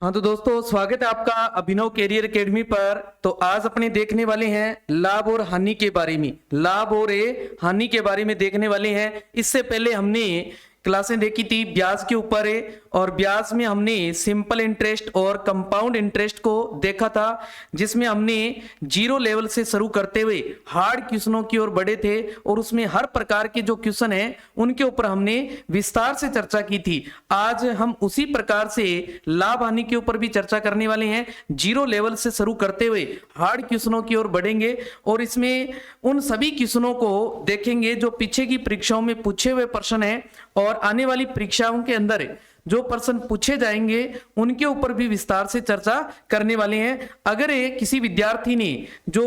हाँ तो दोस्तों, स्वागत है आपका अभिनव कैरियर एकेडमी पर। तो आज अपने देखने वाले हैं लाभ और हानि के बारे में। लाभ और हानि के बारे में देखने वाले हैं। इससे पहले हमने क्लासें देखी थी ब्याज के ऊपर और ब्याज में हमने सिंपल इंटरेस्ट और कंपाउंड इंटरेस्ट को देखा था, जिसमें हमने जीरो लेवल से शुरू करते हुए हार्ड क्वेश्चनों की ओर बढ़े थे और उसमें हर प्रकार के जो क्वेश्चन हैं उनके ऊपर हमने विस्तार से चर्चा की थी। आज हम उसी प्रकार से लाभ हानि के ऊपर भी चर्चा करने वाले हैं। जीरो लेवल से शुरू करते हुए हार्ड क्वेश्चनों की ओर बढ़ेंगे और इसमें उन सभी क्वेश्चनों को देखेंगे जो पीछे की परीक्षाओं में पूछे हुए प्रश्न हैं और आने वाली परीक्षाओं के अंदर जो प्रश्न पूछे जाएंगे उनके ऊपर भी विस्तार से चर्चा करने वाले हैं। अगर किसी विद्यार्थी ने जो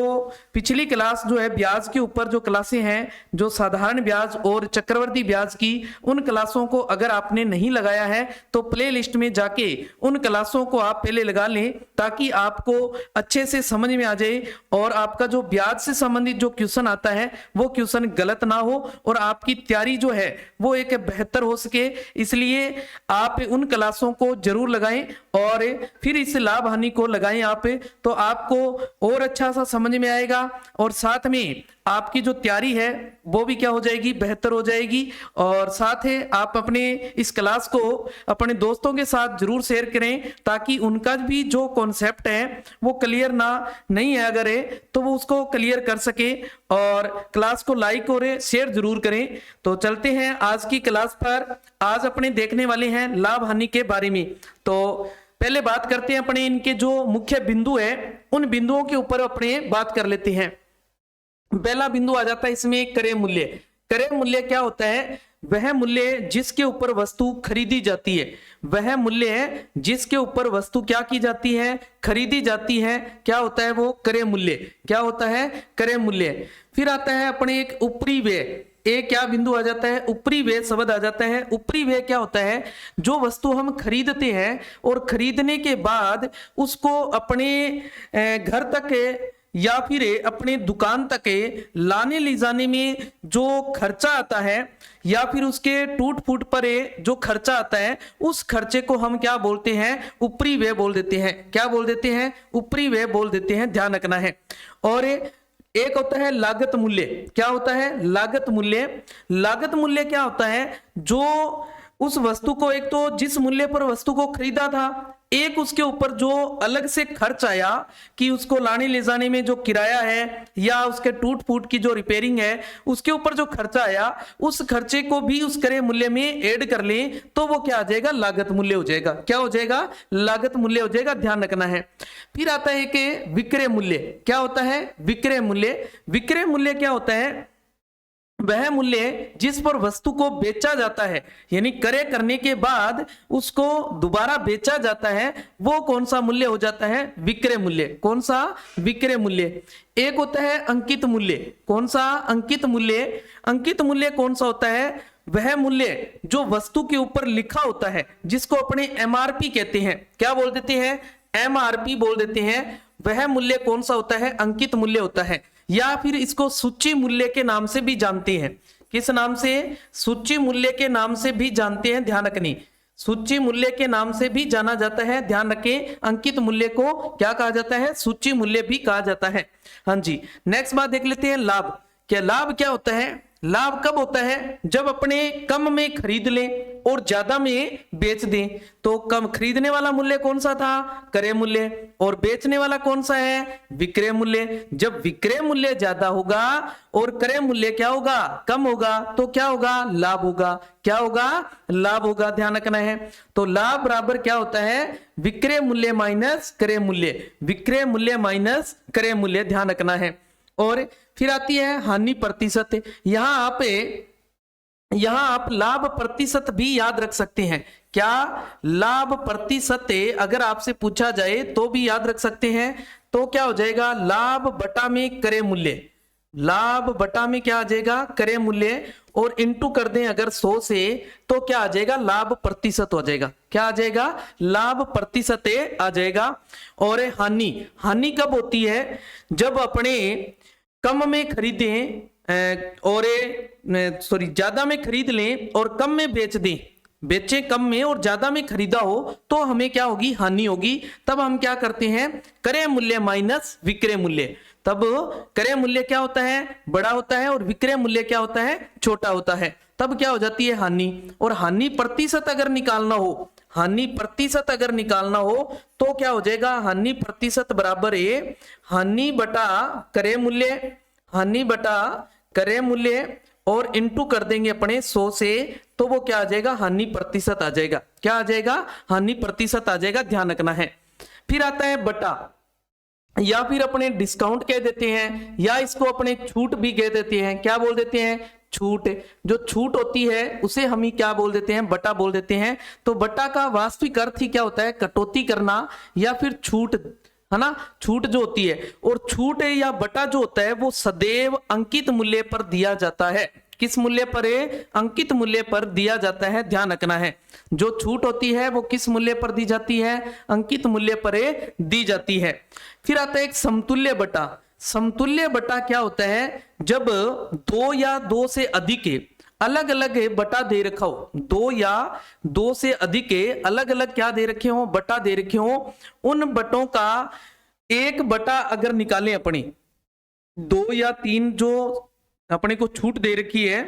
पिछली क्लास जो है ब्याज के ऊपर जो क्लासें हैं, जो साधारण ब्याज और चक्रवर्ती ब्याज की, उन क्लासों को अगर आपने नहीं लगाया है तो प्ले लिस्ट में जाके उन क्लासों को आप पहले लगा लें, ताकि आपको अच्छे से समझ में आ जाए और आपका जो ब्याज से संबंधित जो क्वेश्चन आता है वो क्वेश्चन गलत ना हो और आपकी तैयारी जो है वो एक बेहतर हो सके। इसलिए आप उन क्लासों को जरूर लगाएं और फिर इस लाभ हानि को लगाएं आप, तो आपको और अच्छा सा समझ में आएगा और साथ में आपकी जो तैयारी है वो भी क्या हो जाएगी, बेहतर हो जाएगी। और साथ ही आप अपने इस क्लास को अपने दोस्तों के साथ जरूर शेयर करें, ताकि उनका भी जो कॉन्सेप्ट है वो क्लियर नहीं है अगर तो वो उसको क्लियर कर सके। और क्लास को लाइक और शेयर जरूर करें। तो चलते हैं आज की क्लास पर। आज अपने देखने वाले हैं लाभ हानि के बारे में। तो पहले बात करते हैं अपने इनके जो मुख्य बिंदु है, उन बिंदुओं के ऊपर अपने बात कर लेते हैं। पहला बिंदु आ जाता है इसमें क्रय मूल्य। क्रय मूल्य क्या होता है? वह मूल्य जिसके ऊपर वस्तु खरीदी जाती है। वह मूल्य है जिसके ऊपर वस्तु क्या की जाती है, खरीदी जाती है। क्या होता है वो? क्रय मूल्य। क्या होता है? क्रय मूल्य। फिर आता है अपने एक ऊपरी व्यय। एक क्या बिंदु आ जाता है? ऊपरी व्यय शब्द आ जाता है। ऊपरी व्यय क्या होता है? जो वस्तु हम खरीदते हैं और खरीदने के बाद उसको अपने घर तक या फिर अपने दुकान तक लाने ले जाने में जो खर्चा आता है या फिर उसके टूट फूट पर जो खर्चा आता है, उस खर्चे को हम क्या बोलते हैं? ऊपरी व्यय बोल देते हैं। क्या बोल देते हैं? ऊपरी व्यय बोल देते हैं। ध्यान रखना है। और एक होता है लागत मूल्य। क्या होता है? लागत मूल्य। लागत मूल्य क्या होता है? जो उस वस्तु को, एक तो जिस मूल्य पर वस्तु को खरीदा था, एक उसके ऊपर जो अलग से खर्च आया कि उसको लाने ले जाने में जो किराया है या उसके टूट फूट की जो रिपेयरिंग है उसके ऊपर जो खर्चा आया, उस खर्चे को भी उस क्रय मूल्य में ऐड कर ले तो वो क्या आ जाएगा? लागत मूल्य हो जाएगा। क्या हो जाएगा? लागत मूल्य हो जाएगा। ध्यान रखना है। फिर आता है कि विक्रय मूल्य। क्या होता है? विक्रय मूल्य। विक्रय मूल्य क्या होता है? वह मूल्य जिस पर वस्तु को बेचा जाता है, यानी क्रय करने के बाद उसको दोबारा बेचा जाता है, वो कौन सा मूल्य हो जाता है? विक्रय मूल्य। कौन सा? विक्रय मूल्य। एक होता है अंकित मूल्य। कौन सा? अंकित मूल्य। अंकित मूल्य कौन सा होता है? वह मूल्य जो वस्तु के ऊपर लिखा होता है, जिसको अपने एमआरपी कहते हैं। क्या बोल देते हैं? एमआरपी बोल देते हैं। वह मूल्य कौन सा होता है? अंकित मूल्य होता है। या फिर इसको सूची मूल्य के नाम से भी जानते हैं। किस नाम से? सूची मूल्य के नाम से भी जानते हैं। ध्यान रखनी, सूची मूल्य के नाम से भी जाना जाता है। ध्यान रखें, अंकित मूल्य को क्या कहा जाता है? सूची मूल्य भी कहा जाता है। हाँ जी। नेक्स्ट बात देख लेते हैं लाभ। क्या लाभ क्या होता है? लाभ कब होता है? जब अपने कम में खरीद लें और ज्यादा में बेच दें। तो कम खरीदने वाला मूल्य कौन सा था? क्रय मूल्य। और बेचने वाला कौन सा है? विक्रय मूल्य। जब विक्रय मूल्य ज्यादा होगा और क्रय मूल्य क्या होगा? कम होगा, तो क्या होगा? लाभ होगा। क्या होगा? लाभ होगा। ध्यान रखना है। तो लाभ बराबर क्या होता है? विक्रय मूल्य माइनस क्रय मूल्य। विक्रय मूल्य माइनस क्रय मूल्य। ध्यान रखना है। और फिर आती है हानि प्रतिशत। यहां आप लाभ प्रतिशत भी याद रख सकते हैं। क्या? लाभ प्रतिशत अगर आपसे पूछा जाए तो भी याद रख सकते हैं। तो क्या हो जाएगा? लाभ बटा में क्रय मूल्य। लाभ बटा में क्या आ जाएगा? क्रय मूल्य। और इंटू कर दें अगर 100 से तो क्या आ जाएगा? लाभ प्रतिशत हो जाएगा। क्या आ जाएगा? लाभ प्रतिशत आ जाएगा। और हानि, हानि कब होती है? जब अपने कम में खरीदें और ज्यादा में खरीद लें और कम में बेच दें, बेचे कम में और ज्यादा में खरीदा हो तो हमें क्या होगी, हानि होगी। तब हम क्या करते हैं, क्रय मूल्य माइनस विक्रय मूल्य। तब क्रय मूल्य क्या होता है, बड़ा होता है, और विक्रय मूल्य क्या होता है, छोटा होता है। तब क्या हो जाती है, हानि। और हानि प्रतिशत अगर निकालना हो, हानि प्रतिशत अगर निकालना हो तो क्या हो जाएगा, हानि प्रतिशत बराबर है हानि बटा क्रय मूल्य, हानि बटा क्रय मूल्य, और इनटू कर देंगे अपने 100 से, तो वो क्या आ जाएगा, हानि प्रतिशत आ जाएगा। क्या आ जाएगा, हानि प्रतिशत आ जाएगा, ध्यान रखना है। फिर आता है बटा, या फिर अपने डिस्काउंट कह देते हैं, या इसको अपने छूट भी कह देते हैं। क्या बोल देते हैं, छूट। जो छूट होती है उसे हम ही क्या बोल देते हैं, बटा बोल देते हैं। तो बटा का वास्तविक अर्थ ही क्या होता है, कटौती करना या फिर छूट, है ना, छूट जो होती है। और छूट या बटा जो होता है वो सदैव अंकित मूल्य पर दिया जाता है। किस मूल्य पर है, अंकित मूल्य पर दिया जाता है, ध्यान रखना है। जो छूट होती है वो किस मूल्य पर दी जाती है, अंकित मूल्य पर दी जाती है। फिर आता है एक समतुल्य बटा। समतुल्य बटा क्या होता है, जब दो या दो से अधिक अलग अलग बटा दे रखा हो, दो या दो से अधिक अलग अलग क्या दे रखे हो, बटा दे रखे हो, उन बटों का एक बटा अगर निकालें अपनी, दो या तीन जो अपने को छूट दे रखी है,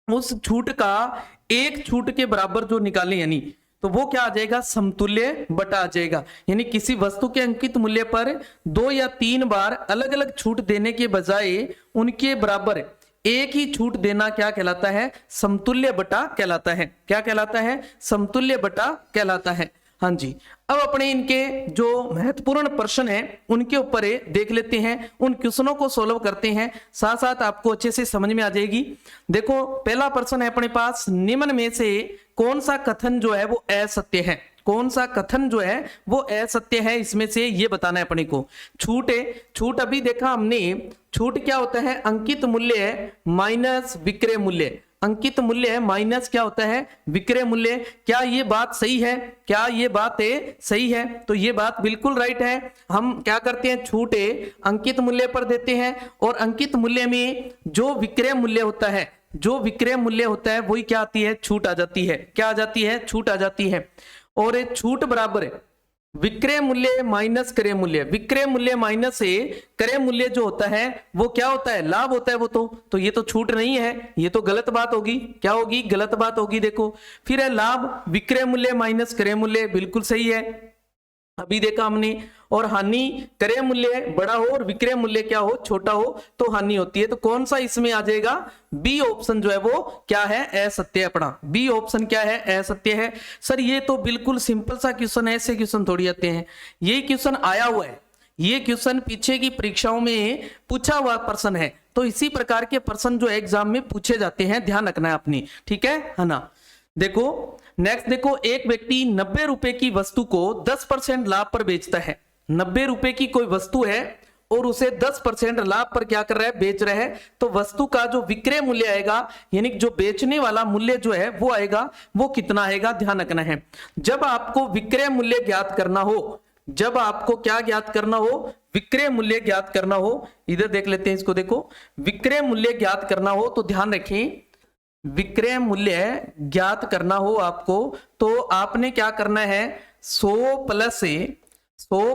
उस छूट का एक छूट के बराबर जो निकालें, यानी तो वो क्या आ जाएगा, समतुल्य बटा आ जाएगा। यानी किसी वस्तु के अंकित मूल्य पर दो या तीन बार अलग अलग छूट देने के बजाय उनके बराबर एक ही छूट देना क्या कहलाता है, समतुल्य बटा कहलाता है। क्या कहलाता है, समतुल्य बटा कहलाता है। हाँ जी, अब अपने इनके जो महत्वपूर्ण प्रश्न है उनके ऊपर देख लेते हैं, उन क्वेश्चनों को सोल्व करते हैं, साथ साथ आपको अच्छे से समझ में आ जाएगी। देखो पहला प्रश्न है अपने पास, निम्न में से कौन सा कथन जो है वो असत्य है, कौन सा कथन जो है वो असत्य है, इसमें से ये बताना है अपने को। छूट है, छूट अभी देखा हमने, छूट क्या होता है, अंकित मूल्य माइनस विक्रय मूल्य। अंकित मूल्य है माइनस क्या होता है, विक्रय मूल्य। क्या ये बात सही है, क्या ये बात सही है? तो ये बात बिल्कुल राइट है। हम क्या करते हैं, छूट अंकित मूल्य पर देते हैं, और अंकित मूल्य में जो विक्रय मूल्य होता है, जो विक्रय मूल्य होता है वही क्या आती है, छूट आ जाती है। क्या आ जाती है, छूट आ जाती है। और ये छूट बराबर है विक्रय मूल्य माइनस क्रय मूल्य। विक्रय मूल्य माइनस से क्रय मूल्य जो होता है वो क्या होता है, लाभ होता है वो। तो ये तो छूट नहीं है, ये तो गलत बात होगी। क्या होगी, गलत बात होगी। देखो फिर है लाभ विक्रय मूल्य माइनस क्रय मूल्य, बिल्कुल सही है, अभी देखा हमने। और हानि क्रय मूल्य बड़ा हो और विक्रय मूल्य क्या हो, छोटा हो, तो हानि होती है। तो कौन सा इसमें आ जाएगा, बी ऑप्शन जो है वो क्या है, असत्य अपना। बी ऑप्शन क्या है, असत्य है। सर ये तो बिल्कुल सिंपल सा क्वेश्चन है, ऐसे क्वेश्चन थोड़ी आते हैं। ये क्वेश्चन आया हुआ है, ये क्वेश्चन पीछे की परीक्षाओं में पूछा हुआ प्रश्न है। तो इसी प्रकार के प्रश्न जो एग्जाम में पूछे जाते हैं, ध्यान रखना है अपनी, ठीक है ना। देखो नेक्स्ट, देखो एक व्यक्ति 90 रुपए की वस्तु को 10% लाभ पर बेचता है। 90 रुपए की कोई वस्तु है और उसे 10% लाभ पर क्या कर रहा है, बेच रहा है। तो वस्तु का जो विक्रय मूल्य आएगा, यानी जो बेचने वाला मूल्य जो है वो आएगा, वो कितना आएगा, ध्यान रखना है। जब आपको विक्रय मूल्य ज्ञात करना हो, जब आपको क्या ज्ञात करना हो, विक्रय मूल्य ज्ञात करना हो, इधर देख लेते हैं इसको। देखो विक्रय मूल्य ज्ञात करना हो तो ध्यान रखें, विक्रय मूल्य ज्ञात करना हो आपको तो आपने क्या करना है, 100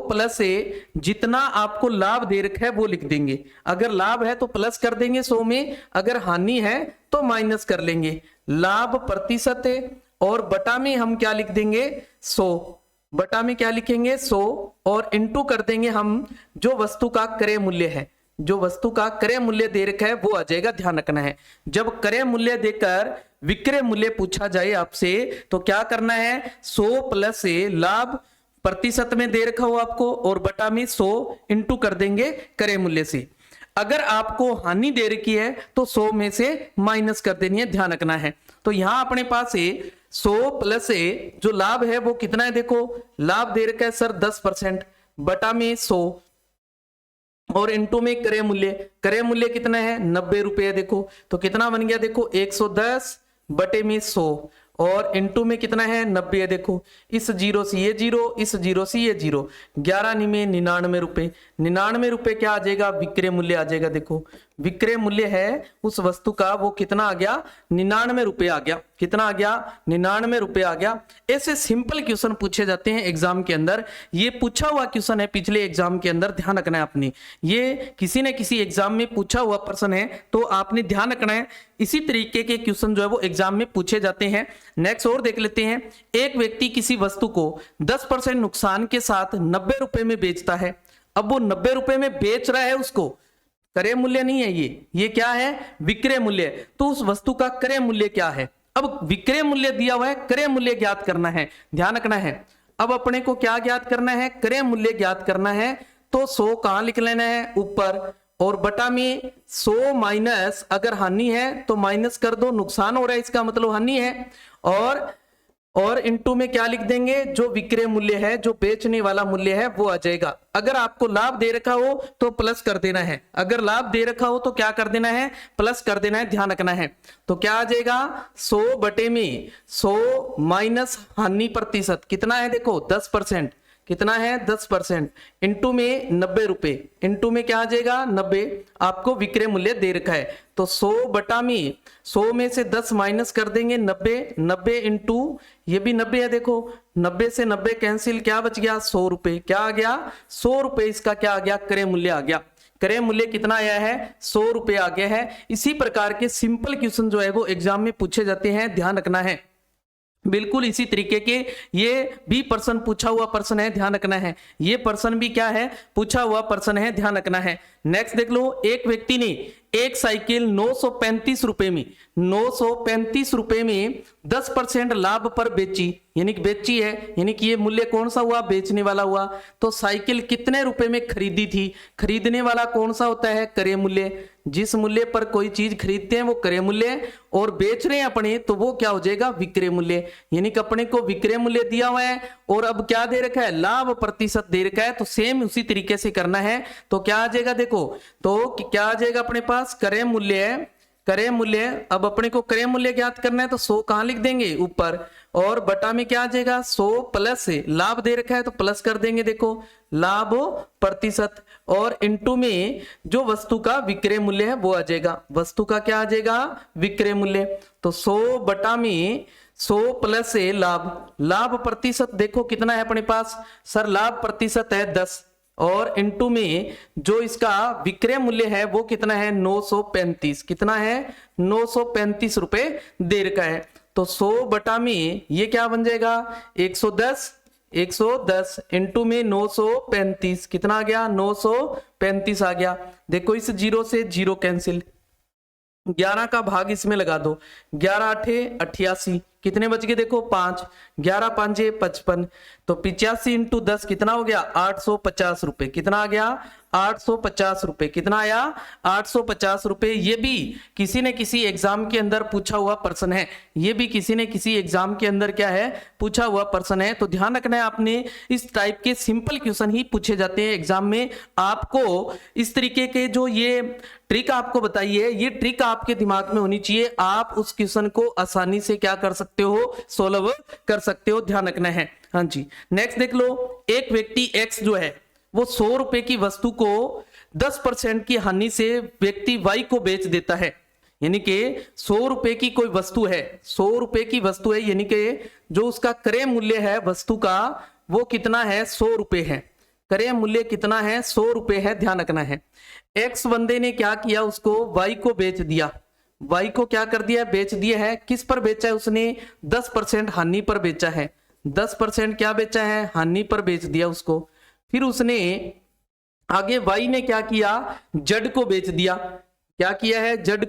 प्लस से जितना आपको लाभ दे रखा है वो लिख देंगे। अगर लाभ है तो प्लस कर देंगे 100 में, अगर हानि है तो माइनस कर लेंगे। लाभ प्रतिशत है, और बटा में हम क्या लिख देंगे, 100। बटा में क्या लिखेंगे, 100, और इनटू कर देंगे हम जो वस्तु का क्रय मूल्य है। जो वस्तु का क्रय मूल्य दे रखा है वो आ जाएगा, ध्यान रखना है। जब क्रय मूल्य देकर विक्रय मूल्य पूछा जाए आपसे तो क्या करना है, 100 प्लस से लाभ प्रतिशत में दे रखा हो आपको, और बटा में 100 इंटू कर देंगे क्रय मूल्य से। अगर आपको हानि दे रखी है तो 100 में से माइनस कर देनी है, ध्यान रखना है। तो यहां अपने पास 100 प्लस से जो लाभ है वो कितना है, देखो लाभ दे रखा है सर 10%, बटा में 100, और इनटू में क्रय मूल्य। क्रय मूल्य कितना है, 90 रुपए। देखो तो कितना बन गया, देखो 110 बटे में 100, और इनटू में कितना है, 90 है। देखो इस जीरो से ये जीरो, इस जीरो से ये जीरो, 11 में 99 रुपए। 99 रुपए क्या आ जाएगा, विक्रय मूल्य आ जाएगा। देखो विक्रय मूल्य है उस वस्तु का वो कितना आ गया, 99 रुपए आ गया। कितना आ गया, 99 रुपए आ गया। ऐसे सिंपल क्वेश्चन पूछे जाते हैं एग्जाम के अंदर। ये पूछा हुआ क्वेश्चन है पिछले एग्जाम के अंदर, ध्यान रखना है आपने। ये किसी न किसी एग्जाम में पूछा हुआ प्रश्न है, तो आपने ध्यान रखना है। इसी तरीके के क्वेश्चन जो है वो एग्जाम में पूछे जाते हैं। नेक्स्ट और देख लेते हैं। एक व्यक्ति किसी वस्तु को 10% नुकसान के साथ 90 रुपए में बेचता है। अब वो 90 रुपए में बेच रहा है, उसको क्रय मूल्य नहीं है ये क्या है, विक्रय मूल्य। तो उस वस्तु का क्रय मूल्य क्या है। अब विक्रय मूल्य दिया हुआ है, क्रय मूल्य ज्ञात करना है, ध्यान रखना है। अब अपने को क्या ज्ञात करना है, क्रय मूल्य ज्ञात करना है। तो 100 कहां लिख लेना है, ऊपर, और बटा में 100 माइनस, अगर हानि है तो माइनस कर दो, नुकसान हो रहा है इसका मतलब हानि है, और इनटू में क्या लिख देंगे, जो विक्रय मूल्य है, जो बेचने वाला मूल्य है वो आ जाएगा। अगर आपको लाभ दे रखा हो तो प्लस कर देना है, अगर लाभ दे रखा हो तो क्या कर देना है, प्लस कर देना है, ध्यान रखना है। तो क्या आ जाएगा, 100 बटे में 100 माइनस हानि प्रतिशत कितना है, देखो 10%, कितना है 10%, इंटू में 90 रुपए, इंटू में क्या आ जाएगा 90, आपको विक्रय मूल्य दे रखा है। तो 100 बटा में 100 में से 10 माइनस कर देंगे 90, 90 इंटू ये भी 90 है, देखो 90 से 90 कैंसिल, क्या बच गया 100 रुपए, क्या आ गया 100 रुपए, इसका क्या आ गया, क्रय मूल्य आ गया। क्रय मूल्य कितना आया है, 100 रुपए आ गया है। इसी प्रकार के सिंपल क्वेश्चन जो है वो एग्जाम में पूछे जाते हैं, ध्यान रखना है। बिल्कुल इसी तरीके के ये भी प्रश्न पूछा हुआ प्रश्न है, ध्यान रखना है। ये प्रश्न भी क्या है, पूछा हुआ प्रश्न है, ध्यान रखना है। नेक्स्ट देख लो। एक व्यक्ति ने एक साइकिल 935 रुपए में 935 रुपए में 10% लाभ पर बेची, यानी कि बेची है, यानी कि ये मूल्य कौन सा हुआ, बेचने वाला हुआ। तो साइकिल कितने रुपए में खरीदी थी, खरीदने वाला कौन सा होता है, क्रय मूल्य। जिस मूल्य पर कोई चीज खरीदते हैं वो क्रय मूल्य, और बेच रहे हैं अपने तो वो क्या हो जाएगा, विक्रय मूल्य। यानी कि अपने को विक्रय मूल्य दिया हुआ है और अब क्या दे रखा है, लाभ प्रतिशत दे रखा है। तो सेम उसी तरीके से करना है। तो क्या आ जाएगा, देखो तो क्या आ जाएगा अपने पास, क्रय मूल्य है, क्रय मूल्य। अब अपने को क्रय मूल्य ज्ञात करना है तो 100 कहां लिख देंगे, ऊपर, और बटा में क्या आ जाएगा 100 प्लस लाभ दे रखा है तो प्लस कर देंगे, देखो लाभ प्रतिशत, और इनटू में जो वस्तु का विक्रय मूल्य है वो आ जाएगा, वस्तु का क्या आ जाएगा, विक्रय मूल्य। तो 100 बटा में 100 प्लस लाभ, लाभ प्रतिशत देखो कितना है अपने पास, सर लाभ प्रतिशत है 10, और इनटू में जो इसका विक्रय मूल्य है वो कितना है 935, कितना है 935 रुपए दे रखा है। तो 100 बटा में ये क्या बन जाएगा 110, 110 इंटू में 935, कितना आ गया 935 आ गया। देखो इस जीरो से जीरो कैंसिल, 11 का भाग इसमें लगा दो, 11 आठे 88, कितने बच गए देखो 5, 11 पांचे 55, तो 85 इंटू 10 कितना हो गया 850 रुपए, कितना आ गया 850 रुपए, कितना आया 850 रुपए। ये भी किसी न किसी एग्जाम के अंदर पूछा हुआ प्रश्न है, ये भी किसी न किसी एग्जाम के अंदर क्या है, पूछा हुआ प्रश्न है। तो ध्यान रखना है आपने, इस टाइप के सिंपल क्वेश्चन ही पूछे जाते हैं एग्जाम में। आपको इस तरीके के जो ये ट्रिक आपको बताई है, ये ट्रिक आपके दिमाग में होनी चाहिए, आप उस क्वेश्चन को आसानी से क्या कर सकते हो, सोल्व कर सकते हो, ध्यान रखना है। हाँ जी, नेक्स्ट देख लो। एक व्यक्ति एक्स जो है वो 100 रुपए की वस्तु को 10% की हानि से व्यक्ति वाई को बेच देता है। यानी कि 100 रुपए की कोई वस्तु है, 100 रुपए की वस्तु है, यानी कि जो उसका क्रय मूल्य है वस्तु का वो कितना है 100 रुपए है, क्रय मूल्य कितना है 100 रुपए है, ध्यान रखना है। एक्स बंदे ने क्या किया, उसको वाई को बेच दिया, वाई को क्या कर दिया, बेच दिया है। किस पर बेचा है उसने, 10% हानि पर बेचा है, 10% क्या बेचा है, हानि पर बेच दिया उसको। फिर उसने आगे वाई ने क्या किया, जड को बेच दिया, क्या किया है, जड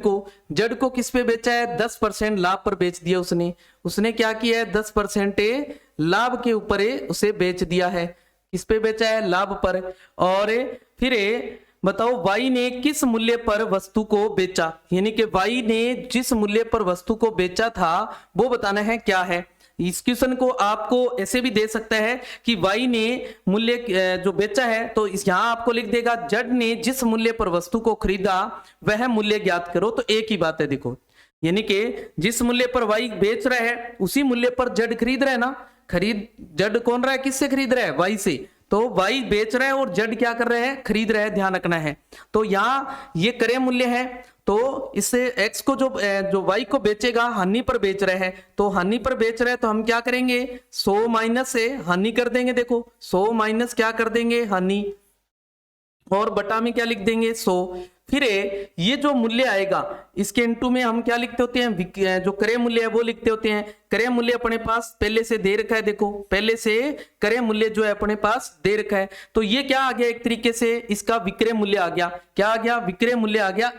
को किस पे बेचा है, 10% लाभ पर बेच दिया उसने क्या किया है 10% लाभ के ऊपर उसे बेच दिया है। किस पे बेचा है, लाभ पर। और फिर बताओ वाई ने किस मूल्य पर वस्तु को बेचा, यानी कि वाई ने जिस मूल्य पर वस्तु को बेचा था वो बताना है क्या है। इस क्वेश्चन को आपको ऐसे भी दे सकता है कि वाई ने मूल्य जो बेचा है, तो यहां आपको लिख देगा जड ने जिस मूल्य पर वस्तु को खरीदा वह मूल्य ज्ञात करो। तो एक ही बात है, देखो यानी कि जिस मूल्य पर वाई बेच रहा है उसी मूल्य पर जड खरीद रहा है ना, जड कौन रहा है, किससे खरीद रहा है, वाई से। तो y बेच रहे हैं और z क्या कर रहे हैं, खरीद रहे हैं, ध्यान रखना है। तो यहाँ ये क्रय मूल्य है, तो इससे x को जो y को बेचेगा हानि पर बेच रहे हैं, तो हानि पर बेच रहे हैं तो हम क्या करेंगे 100 माइनस से हानि कर देंगे। देखो 100 माइनस क्या कर देंगे, हानि, और बटा में क्या लिख देंगे 100। फिर ये जो मूल्य आएगा इसके इनटू में हम क्या लिखते होते हैं, जो क्रय मूल्य है वो लिखते होते हैं। क्रय मूल्य अपने पास पहले से दे रखा है, देखो पहले से क्रय मूल्य जो है अपने पास दे रखा है, तो ये क्या आ गया, एक तरीके से इसका विक्रय मूल्य आ गया। क्या आ गया, विक्रय मूल्य आ गया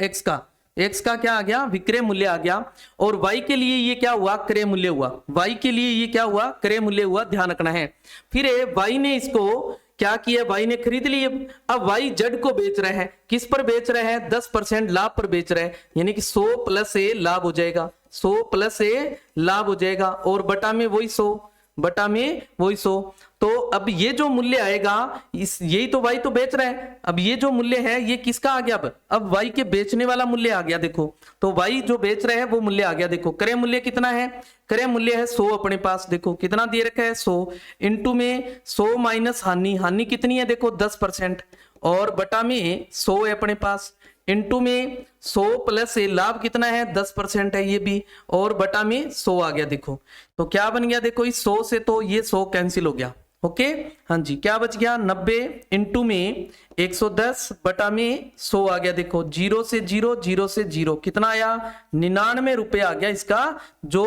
x का क्या आ गया, विक्रय मूल्य आ गया। और y के लिए ये क्या हुआ, क्रय मूल्य हुआ। y के लिए ये क्या हुआ, क्रय मूल्य हुआ, ध्यान रखना है। फिर y ने इसको क्या किया, y ने खरीद लिए। अब y z को बेच रहे हैं, किस पर बेच रहे हैं, 10% लाभ पर बेच रहे हैं, यानी कि 100 प्लस ए लाभ हो जाएगा, 100 प्लस ए लाभ हो जाएगा, और बटा में वही 100, बटा में वही 100। तो अब ये जो मूल्य आएगा यही तो y तो बेच रहा है, अब ये जो मूल्य है ये किसका आ गया, अब y के बेचने वाला मूल्य आ गया। देखो तो y जो बेच रहे हैं वो मूल्य आ गया। देखो क्रय मूल्य कितना है, क्रय मूल्य है 100 अपने पास, देखो कितना दे रखा है 100, इंटू में 100 माइनस हानि, हानि कितनी है देखो 10%, और बटा में 100 है अपने पास, इंटू में 100 प्लस लाभ कितना है 10% है ये भी, और बटा में 100 आ गया। देखो तो क्या बन गया, देखो इस 100 से तो ये 100 कैंसिल हो गया। ओके हाँ जी, क्या बच गया 90 इंटू में 110 बटा में 100 आ गया। देखो 0 से 0, 0 से 0 कितना आया, 99 रुपए आ गया। इसका जो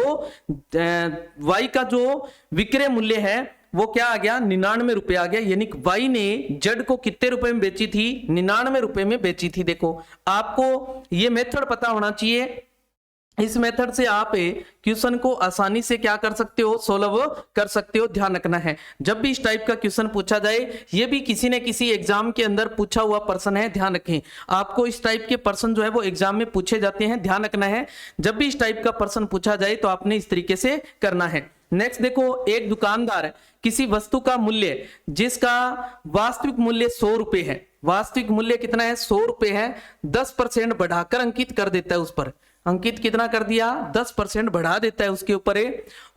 y का जो विक्रय मूल्य है वो क्या आ गया, 99 रुपए आ गया। यानी y ने z को कितने रुपए में बेची थी, 99 रुपए में बेची थी। देखो आपको ये मेथड पता होना चाहिए, इस मेथड से आप क्वेश्चन को आसानी से क्या कर सकते हो, सोल्व कर सकते हो। ध्यान रखना है जब भी इस टाइप का क्वेश्चन पूछा जाए, ये भी किसी न किसी एग्जाम के अंदर पूछा हुआ प्रश्न है, ध्यान रखें। आपको इस टाइप के प्रश्न जो है वो एग्जाम में पूछे जाते हैं, ध्यान रखना है। जब भी इस टाइप का प्रश्न पूछा जाए तो आपने इस तरीके से करना है। नेक्स्ट देखो, एक दुकानदार किसी वस्तु का मूल्य जिसका वास्तविक मूल्य 100 रुपए है, वास्तविक मूल्य कितना है 100 रुपए है, 10% बढ़ाकर अंकित कर देता है उस पर। अंकित कितना कर दिया, 10% बढ़ा देता है उसके ऊपर,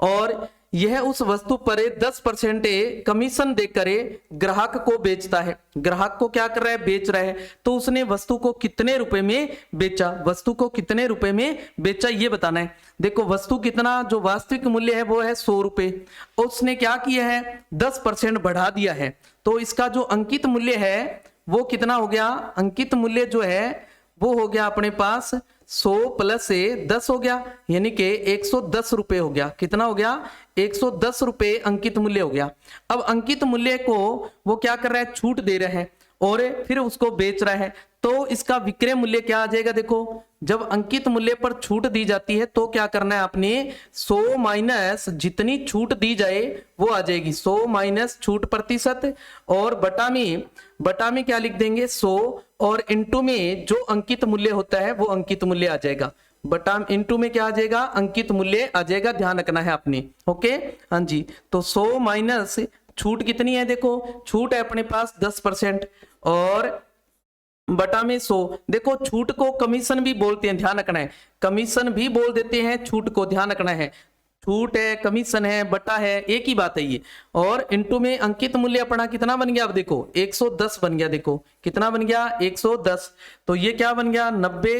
और यह उस वस्तु पर 10% कमीशन देकर ग्राहक को बेचता है। ग्राहक को क्या कर रहा है, बेच रहा है। तो उसने वस्तु को कितने रुपए में बेचा, वस्तु को कितने रुपए में बेचा ये बताना है। देखो वस्तु कितना, जो वास्तविक मूल्य है वो है 100 रुपए, उसने क्या किया है 10% बढ़ा दिया है। तो इसका जो अंकित मूल्य है वो कितना हो गया, अंकित मूल्य जो है वो हो गया अपने पास 100 प्लस 10 हो गया, यानी कि 110 रुपए हो गया। कितना हो गया, 110 रुपए अंकित मूल्य हो गया। अब अंकित मूल्य को वो क्या कर रहा है, छूट दे रहा है और फिर उसको बेच रहा है। तो इसका विक्रय मूल्य क्या आ जाएगा, देखो जब अंकित मूल्य पर छूट दी जाती है तो क्या करना है आपने, 100 माइनस जितनी छूट दी जाए वो आ जाएगी, 100 माइनस छूट प्रतिशत, और बटा में क्या लिख देंगे 100, और इंटू में जो अंकित मूल्य होता है वो अंकित मूल्य आ जाएगा। बटा इंटू में क्या आ जाएगा, अंकित मूल्य आ जाएगा, ध्यान रखना है आपने। ओके हाँ जी, तो 100 माइनस छूट कितनी है, देखो छूट है अपने पास 10%, और बटा में 100। देखो छूट को कमीशन भी बोलते हैं, ध्यान रखना है, कमीशन भी बोल देते हैं छूट को, ध्यान रखना है। छूट है, कमीशन है, बटा है, एक ही बात है ये। और इंटू में अंकित मूल्य अपना कितना बन गया, अब देखो 110 बन गया। देखो कितना बन गया 110, तो ये क्या बन गया 90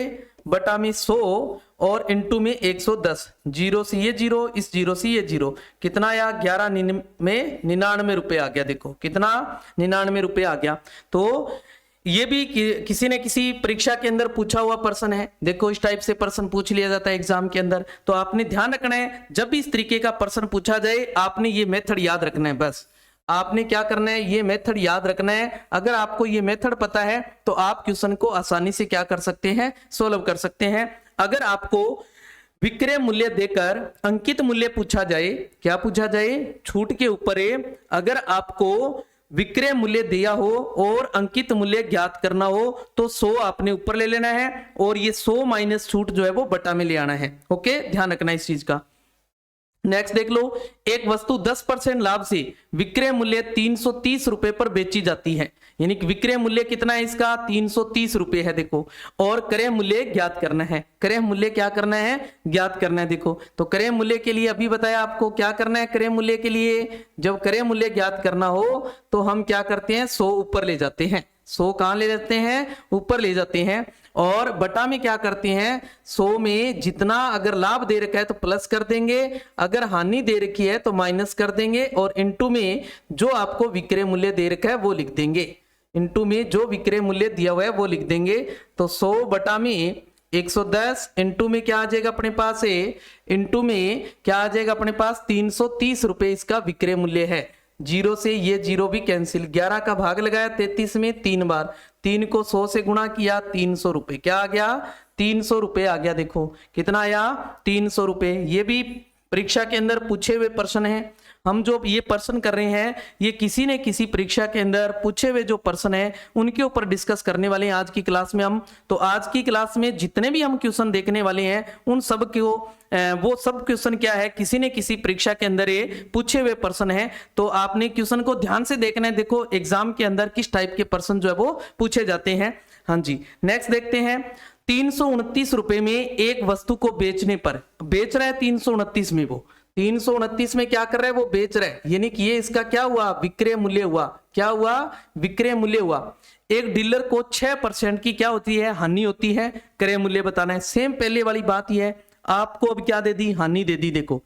बटा में 100 और इंटू में 110, 0 से ये 0, इस 0 से ये 0, कितना आया 99 रुपए आ गया। देखो कितना 99 रुपए आ गया। तो ये भी किसी न किसी परीक्षा के अंदर पूछा हुआ प्रश्न है। देखो इस टाइप से प्रश्न पूछ लिया जाता है एग्जाम के अंदर, तो आपने ध्यान रखना है जब भी इस तरीके का प्रश्न पूछा जाए आपने ये मेथड याद रखना है। बस आपने क्या करना है, ये मेथड याद रखना है। अगर आपको ये मेथड पता है तो आप क्वेश्चन को आसानी से क्या कर सकते हैं, सोल्व कर सकते हैं। अगर आपको विक्रय मूल्य देकर अंकित मूल्य पूछा जाए, क्या पूछा जाए, छूट के ऊपर अगर आपको विक्रय मूल्य दिया हो और अंकित मूल्य ज्ञात करना हो तो 100 आपने ऊपर ले लेना है और ये 100 माइनस छूट जो है वो बटा में ले आना है। ओके ध्यान रखना इस चीज का। नेक्स्ट देख लो, एक वस्तु 10% लाभ से विक्रय मूल्य 330 रुपए पर बेची जाती है, यानी कि विक्रय मूल्य कितना है इसका 330 रुपए है देखो, और क्रय मूल्य ज्ञात करना है। क्रय मूल्य क्या करना है, ज्ञात करना है। देखो तो क्रय मूल्य के लिए अभी बताया आपको क्या करना है। क्रय मूल्य के लिए जब क्रय मूल्य ज्ञात करना हो तो हम क्या करते हैं, 100 ऊपर ले जाते हैं। 100 कहां ले जाते हैं, ऊपर ले जाते हैं, और बटा में क्या करते हैं, 100 में जितना अगर लाभ दे रखा है तो प्लस कर देंगे, अगर हानि दे रखी है तो माइनस कर देंगे, और इनटू में जो आपको विक्रय मूल्य दे रखा है वो लिख देंगे। इनटू में जो विक्रय मूल्य दिया हुआ है वो लिख देंगे। तो 100 बटा में 110, इनटू में क्या आ जाएगा अपने पास है, इनटू में क्या आ जाएगा अपने पास 330 रुपए इसका विक्रय मूल्य है। जीरो से ये जीरो भी कैंसिल, 11 का भाग लगाया 33 में 3 बार, 3 को 100 से गुणा किया, 300 रुपए क्या आ गया, 300 रुपए आ गया। देखो कितना आया, 300 रुपए। ये भी परीक्षा के अंदर पूछे हुए प्रश्न है। हम जो ये प्रश्न कर रहे हैं ये किसी न किसी परीक्षा के अंदर पूछे हुए जो प्रश्न है उनके ऊपर डिस्कस करने वाले हैं आज की क्लास में हम। तो आज की क्लास में जितने भी हम क्वेश्चन देखने वाले हैं उन सब को वो सब क्वेश्चन क्या है, किसी न किसी परीक्षा के अंदर ये पूछे हुए प्रश्न है। तो आपने क्वेश्चन को ध्यान से देखना है। देखो एग्जाम के अंदर किस टाइप के प्रश्न जो है वो पूछे जाते हैं। हाँ जी, नेक्स्ट देखते हैं। 329 रुपए में एक वस्तु को बेचने पर, बेच रहा है 329 में, वो 329 में क्या कर रहा है, वो बेच रहा है, यानी कि ये इसका क्या हुआ, विक्रय मूल्य हुआ। क्या हुआ, विक्रय मूल्य हुआ। एक डीलर को 6% की क्या होती है, हानि होती है। क्रय मूल्य बताना है। सेम पहले वाली बात ही है, आपको अब क्या दे दी, हानि दे दी। देखो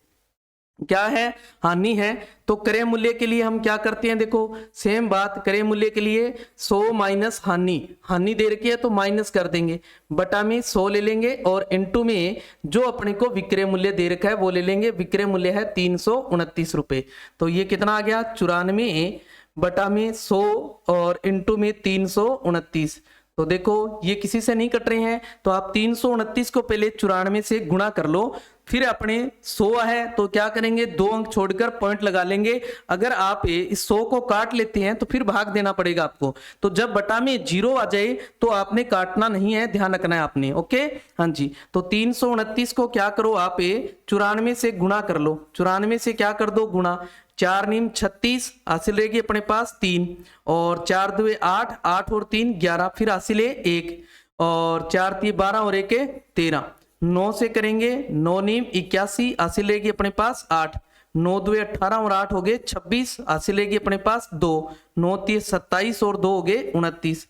क्या है, हानि है। तो क्रय मूल्य के लिए हम क्या करते हैं, देखो सेम बात, क्रय मूल्य के लिए 100 माइनस हानि, हानि दे रखी है तो माइनस कर देंगे, बटा में 100 ले लेंगे, और इनटू में जो अपने को विक्रय मूल्य दे रखा है वो ले लेंगे। विक्रय मूल्य है 329 रुपए। तो ये कितना आ गया, 94 बटा में 100 और इनटू में 329। तो देखो ये किसी से नहीं कट रहे हैं, तो आप 329 को पहले 94 से गुणा कर लो, फिर अपने 100 है तो क्या करेंगे, 2 अंक छोड़कर पॉइंट लगा लेंगे। अगर आप इस 100 को काट लेते हैं तो फिर भाग देना पड़ेगा आपको। तो जब बटा में 0 आ जाए तो आपने काटना नहीं है, ध्यान रखना है आपने। ओके हाँ जी, तो 329 को क्या करो आप 94 से गुणा कर लो। 94 से क्या कर दो, गुणा। 4 नीम 36, हासिल रहेगी अपने पास 3, और 4 दुए 8, 8 और 3 11, फिर हासिल है 1, और 4 3 12 और 1 13। 9 से करेंगे, 9 नीम 81, हासिल रहेगी अपने पास 8, 9 दुए 18 और 8 हो गए 26, हासिल रहेगी अपने पास 2, 9 3 27 और 2 हो गए 29।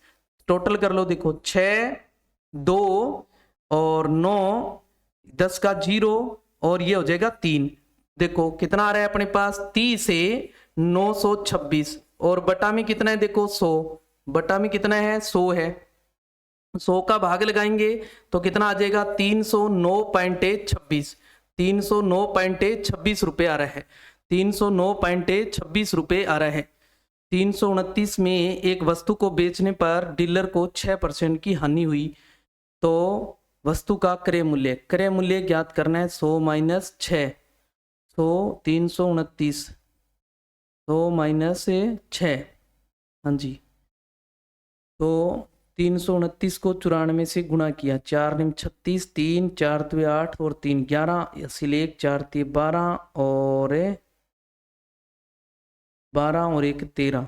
टोटल कर लो, देखो 6 2 और 9 10 का 0 और ये हो जाएगा 3। देखो कितना आ रहा है अपने पास, 30 से 926, और बटा में कितना है, देखो 100, बटा में कितना है, 100 है। 100 का भाग लगाएंगे तो कितना आ जाएगा, 309.26, 309.26 रुपए आ रहा है, 309.26 रुपए आ रहा है। 329 में एक वस्तु को बेचने पर डीलर को 6% की हानि हुई, तो वस्तु का क्रय मूल्य, क्रय मूल्य ज्ञात करना है। 100 माइनस 6, 100 329, 100 माइनस 6, हाँ जी। तो 329 को 94 से गुणा किया, 4 निम 36, 3 4 2 8 और 3 11, हासिल 1, 4 3 12 और 1 13,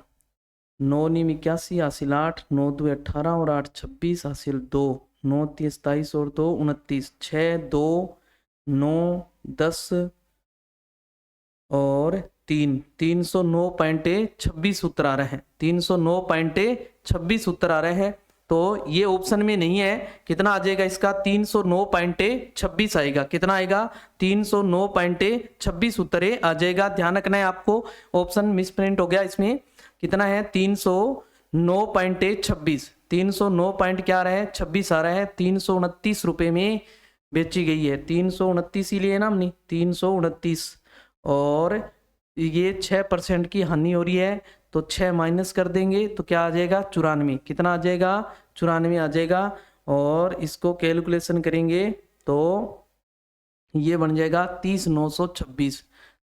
9 निम 81, हासिल 8, 9 2 18 और 8 26, हासिल 2, 9 3 27 और 2 29, 6 2 9 10 और 3, 309.26 उत्तर आ रहा है, 309.26 उत्तर आ रहा है। तो ये ऑप्शन में नहीं है, कितना आ जाएगा इसका, 309.26 आएगा। कितना आएगा, 309.26 उत्तर आ जाएगा। ध्यान रखना है आपको, ऑप्शन मिसप्रिंट हो गया इसमें। कितना है, 309.26, 309 क्या आ रहा है, 26 आ रहा है। 329 रुपए में बेची गई है, 329 ही लिए ना हमने, 329, और ये 6% की हानि हो रही है, तो 6 माइनस कर देंगे तो क्या आ जाएगा, 94। कितना आ जाएगा, 94 आ जाएगा। और इसको कैलकुलेशन करेंगे तो ये बन जाएगा 30,926।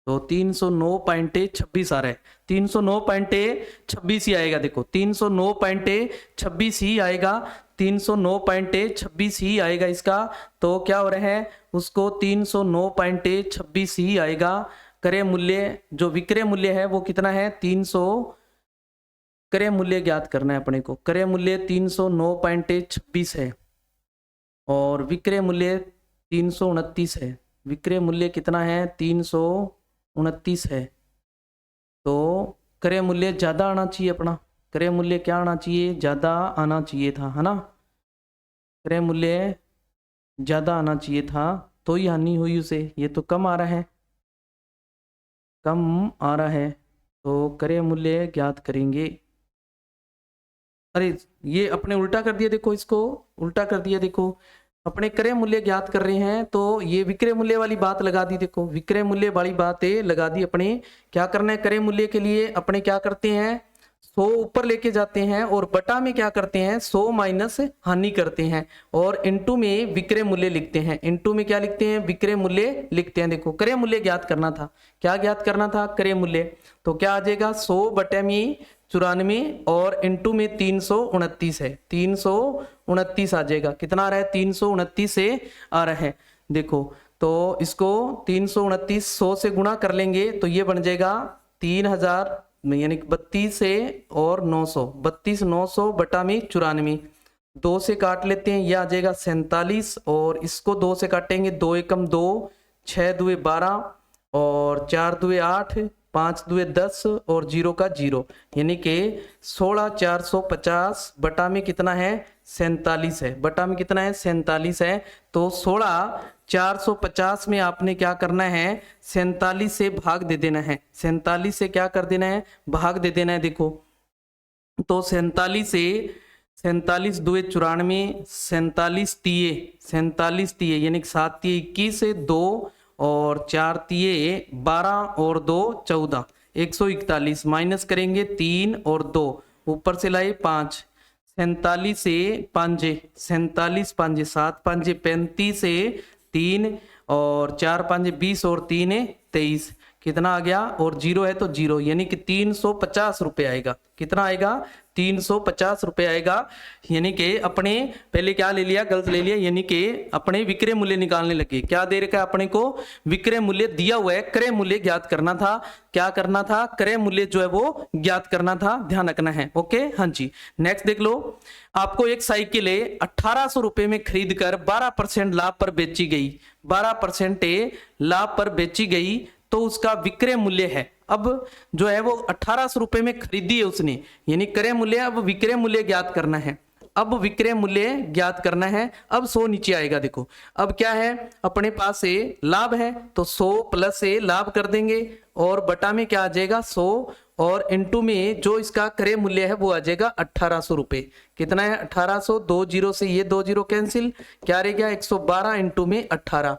तो 309.26 आ रहा है, 309.26 ही आएगा। देखो 309.26 ही आएगा, 309.26 ही आएगा इसका। तो क्या हो रहा है, उसको 309.26 ही आएगा। क्रय मूल्य जो विक्रय मूल्य है वो कितना है, 300। क्रय मूल्य ज्ञात करना है अपने को। क्रय मूल्य 309.26 है और विक्रय मूल्य 329 है। विक्रय मूल्य कितना है, 329 है। तो क्रय मूल्य ज़्यादा आना चाहिए अपना। क्रय मूल्य क्या आना चाहिए, ज़्यादा आना चाहिए था, है ना। क्रय मूल्य ज़्यादा आना चाहिए था तो ही हानि हुई उसे। ये तो कम आ रहा है, कम आ रहा है, तो क्रय मूल्य ज्ञात करेंगे। अरे ये अपने उल्टा कर दिया, देखो इसको उल्टा कर दिया। देखो अपने क्रय मूल्य ज्ञात कर रहे हैं तो ये विक्रय मूल्य वाली बात लगा दी। देखो विक्रय मूल्य वाली बात लगा दी। अपने क्या करना है, क्रय मूल्य के लिए अपने क्या करते हैं, 100 ऊपर लेके जाते हैं और बटा में क्या करते हैं, 100 माइनस हानि करते हैं और इनटू में विक्रय मूल्य लिखते हैं। इनटू में क्या लिखते हैं, विक्रय मूल्य लिखते हैं। देखो क्रय मूल्य ज्ञात करना था, क्या ज्ञात करना था, क्रय मूल्य। तो क्या आ जाएगा, 100 बटे में 94 और इनटू में 329 है, 329 आ जाएगा। कितना आ रहा है, 329 से आ रहा है। देखो तो इसको 329 100 से गुणा कर लेंगे तो ये बन जाएगा 3000, यानी 32 से और 900, 32 900 बटा में 94, 2 से काट लेते हैं, ये आ जाएगा 47 और इसको 2 से काटेंगे, 2 एकम 2, 6 दुए 12 और 4 दुए 8, 5 दुए 10 और 0 का 0, यानी कि 16,450 बटा में कितना है, 47 है। बटा में कितना है, 47 है। तो 16,450 में आपने क्या करना है, 47 से भाग दे देना है। 47 से क्या कर देना है, भाग दे देना है। देखो तो 47 से 47 दुए 94, 47 तिये यानी 7 तिये 21, 2 और 4 तिये 12 और 2 14, 141 माइनस करेंगे 3 और 2, ऊपर से लाए 5, 47 से 5, 47 5 7 5 35 से 3 और 4 5 20 और 3 23, कितना आ गया, और 0 है तो 0, यानी कि 350 रुपये आएगा। कितना आएगा, 350 रुपये आएगा। यानी कि अपने पहले क्या ले लिया, गलत ले लिया, यानी कि अपने विक्रय मूल्य निकालने लगे। क्या दे रखा है अपने को, विक्रय मूल्य दिया हुआ है, क्रय मूल्य ज्ञात करना था। क्या करना था, क्रय मूल्य जो है वो ज्ञात करना था, ध्यान रखना है। ओके हाँ जी, नेक्स्ट देख लो। आपको एक साइकिल 1800 रुपये में खरीद कर 12% लाभ पर बेची गई, 12% लाभ पर बेची गई तो उसका विक्रय मूल्य है। अब जो है वो 1800 रुपये में खरीदी है उसने, यानी क्रय मूल्य, अब विक्रय मूल्य ज्ञात करना है। अब विक्रय मूल्य ज्ञात करना है। अब 100 नीचे आएगा। देखो अब क्या है, अपने पास लाभ है तो 100 प्लस लाभ कर देंगे और बटा में क्या आ जाएगा, 100 और इनटू में जो इसका क्रय मूल्य है वो आ जाएगा 1800 रुपये। कितना है, 1800, 2 0 से ये 2 0 कैंसिल, क्या रह गया, 112 इनटू में 18,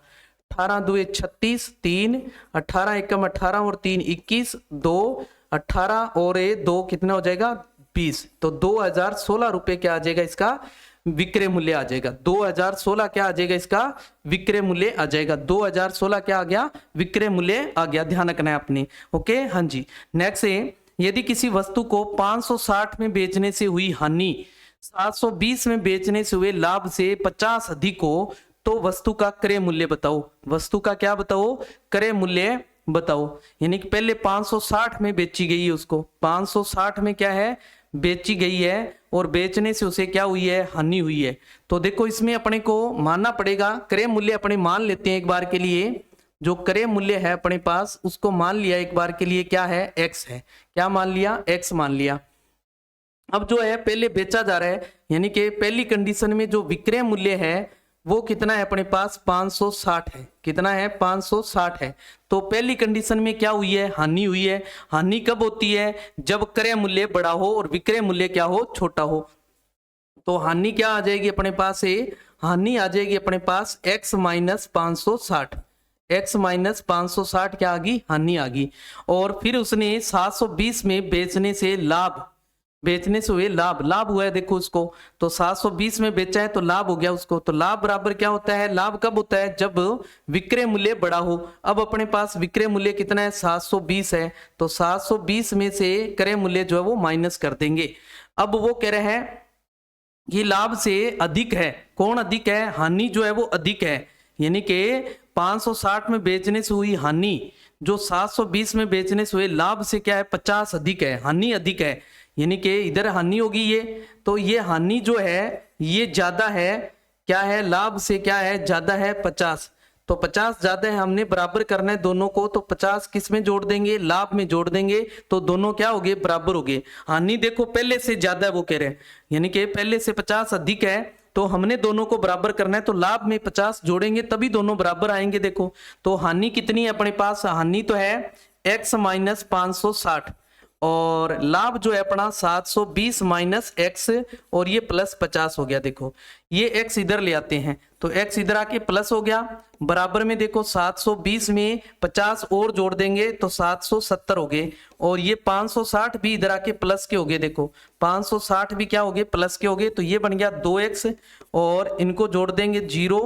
18 दुए 36, 3, 18 एकम 18 और 3 21, 2 18 और 2 कितना हो जाएगा, 20। तो 2016 रुपये क्या आ जाएगा, इसका विक्रय मूल्य आ जाएगा। 2016 क्या आ जाएगा, इसका विक्रय मूल्य आ जाएगा। 2016 क्या आ गया, विक्रय मूल्य आ गया। ध्यान रखना है अपने। ओके हाँ जी, नेक्स्ट है, यदि किसी वस्तु को 560 में बेचने से हुई हानि 720 में बेचने से हुए लाभ से 50 अधिक हो तो वस्तु का क्रय मूल्य बताओ। वस्तु का क्या बताओ, क्रय मूल्य बताओ। यानी कि पहले 560 में बेची गई है, उसको 560 में क्या है, बेची गई है और बेचने से उसे क्या हुई है, हानि हुई है। तो देखो इसमें अपने को मानना पड़ेगा, क्रय मूल्य अपने मान लेते हैं एक बार के लिए। जो क्रय मूल्य है अपने पास उसको मान लिया एक बार के लिए, क्या है, x है। क्या मान लिया, x मान लिया। अब जो है पहले बेचा जा रहा है, यानी कि पहली कंडीशन में जो विक्रय मूल्य है वो कितना है अपने पास, 560 है। कितना है, 560 है। तो पहली कंडीशन में क्या हुई है, हानि हुई है। हानि कब होती है, जब क्रय मूल्य बड़ा हो और विक्रय मूल्य क्या हो, छोटा हो। तो हानि क्या आ जाएगी अपने पास, हानि आ जाएगी अपने पास x माइनस 560, x माइनस 560 क्या आ गई, हानि आ गई। और फिर उसने 720 में बेचने से लाभ बेचने से हुए लाभ, लाभ हुआ है देखो उसको, तो 720 में बेचा है तो लाभ हो गया उसको। तो लाभ बराबर क्या होता है, लाभ कब होता है, जब विक्रय मूल्य बड़ा हो। अब अपने पास विक्रय मूल्य कितना है, 720 है, तो 720 में से क्रय मूल्य जो है वो माइनस कर देंगे। अब वो कह रहे हैं ये लाभ से अधिक है, कौन अधिक है, हानि जो है वो अधिक है, यानी कि 560 में बेचने से हुई हानि जो 720 में बेचने से हुए लाभ से क्या है, 50 अधिक है, हानि अधिक है, यानी कि इधर हानि होगी ये, तो ये हानि जो है ये ज्यादा है, क्या है, लाभ से क्या है, ज्यादा है 50, तो 50 ज्यादा है, हमने बराबर करना है दोनों को, तो 50 किस में जोड़ देंगे, लाभ में जोड़ देंगे, तो दोनों क्या हो गए, बराबर हो गए। हानि देखो पहले से ज्यादा है वो कह रहे हैं, यानी कि पहले से 50 अधिक है, तो हमने दोनों को बराबर करना है, तो लाभ में 50 जोड़ेंगे तभी दोनों बराबर आएंगे। देखो तो हानि कितनी है अपने पास, हानि तो है x माइनस 560 और लाभ जो है अपना 720 माइनस एक्स और ये प्लस 50 हो गया। देखो ये x इधर ले आते हैं तो x इधर आके प्लस हो गया, बराबर में देखो 720 में 50 और जोड़ देंगे तो 770 हो गए, और ये 560 भी इधर आके प्लस के हो गए, देखो 560 भी क्या हो गए, प्लस के हो गए, तो ये बन गया 2x और इनको जोड़ देंगे 0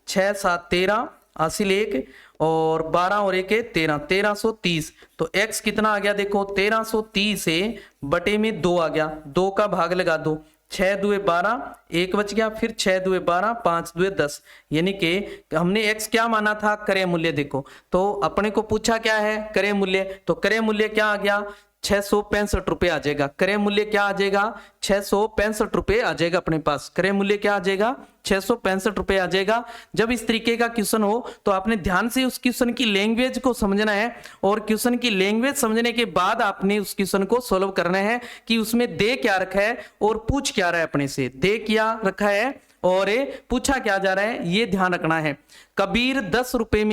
6 7 13 हासिल 1 और 12 और 1 13 1330, तो x कितना आ गया देखो 1330 से बटे में 2 आ गया, 2 का भाग लगा दो, 6 दुए 12 1 बच गया, फिर 6 दुए 12 5 दुए 10, यानी कि हमने x क्या माना था, क्रय मूल्य। देखो तो अपने को पूछा क्या है, क्रय मूल्य, तो क्रय मूल्य क्या आ गया 665 रुपए आ जाएगा, क्रय मूल्य क्या आ जाएगा 665 रुपए आ जाएगा अपने पास, क्रय मूल्य क्या आ जाएगा 665 रुपए आ जाएगा। जब इस तरीके का क्वेश्चन हो तो आपने ध्यान से उस क्वेश्चन की लैंग्वेज को समझना है, और क्वेश्चन की लैंग्वेज समझने के बाद आपने उस क्वेश्चन को सॉल्व करना है कि उसमें दे क्या रखा है और पूछ क्या रहा है, अपने से दे क्या रखा है और पूछा क्या जा रहा है, ये ध्यान रखना है। कबीर 10 रुपए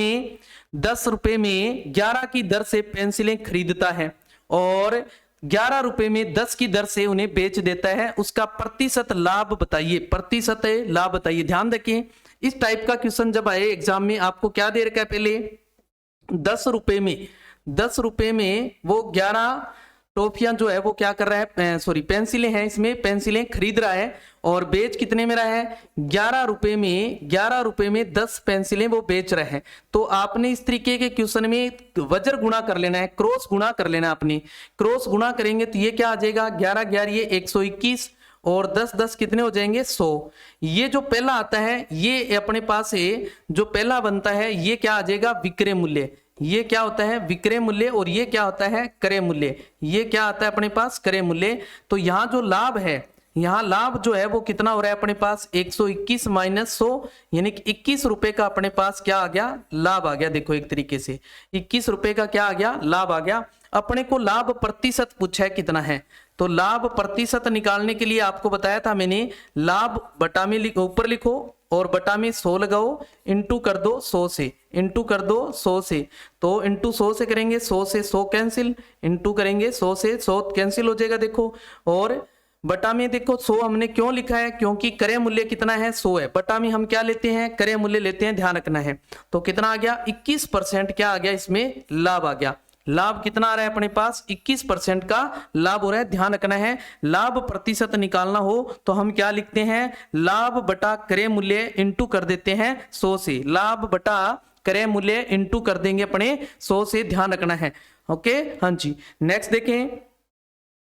में 11 की दर से पेंसिलें खरीदता है और 11 रुपए में 10 की दर से उन्हें बेच देता है, उसका प्रतिशत लाभ बताइए, प्रतिशत लाभ बताइए। ध्यान रखिए इस टाइप का क्वेश्चन जब आए एग्जाम में आपको क्या दे रखा है, पहले 10 रुपए में वो 11 टॉफियां जो है वो क्या कर रहा है, सॉरी पेंसिलें हैं, इसमें पेंसिलें खरीद रहा है और बेच कितने में रहा है 11 रुपए में 10 पेंसिलें वो बेच रहे हैं। तो आपने इस तरीके के क्वेश्चन में वज्र गुणा कर लेना है, क्रॉस गुणा कर लेना है, आपने क्रॉस गुणा करेंगे तो ये क्या आ जाएगा 11 11 ये 121 और 10 10 कितने हो जाएंगे 100। ये जो पहला आता है ये अपने पास है, जो पहला बनता है ये क्या आ जाएगा विक्रय मूल्य, ये क्या होता है विक्रय मूल्य, और ये क्या होता है क्रय मूल्य, ये क्या आता है अपने पास क्रय मूल्य। तो यहाँ जो लाभ है, यहाँ लाभ जो है वो कितना हो रहा है अपने पास 121 माइनस 100, यानी कि 21 रुपए का अपने पास क्या आ गया, लाभ आ गया। देखो एक तरीके से 21 रुपए का क्या आ गया, लाभ आ गया। अपने को लाभ प्रतिशत पूछा है कितना है, तो लाभ प्रतिशत निकालने के लिए आपको बताया था मैंने, लाभ बटा में ऊपर लिखो और बटा में 100 लगाओ, इंटू कर दो 100 से, इंटू कर दो 100 से, तो इंटू 100 से करेंगे 100 से 100 कैंसिल, इंटू करेंगे 100 से 100 कैंसिल हो जाएगा। देखो और बटा में देखो 100 हमने क्यों लिखा है, क्योंकि क्रय मूल्य कितना है 100 है, बटा में हम क्या लेते हैं क्रय मूल्य लेते हैं, ध्यान रखना है। तो कितना आ गया 21% क्या आ गया, इसमें लाभ आ गया। लाभ कितना आ रहा है अपने पास 21% का लाभ हो रहा है, ध्यान रखना है। लाभ प्रतिशत निकालना हो तो हम क्या लिखते हैं, लाभ बटा क्रय मूल्य इंटू कर देते हैं 100 से, लाभ बटा क्रय मूल्य इंटू कर देंगे अपने 100 से, ध्यान रखना है। ओके हाँ जी, नेक्स्ट देखें।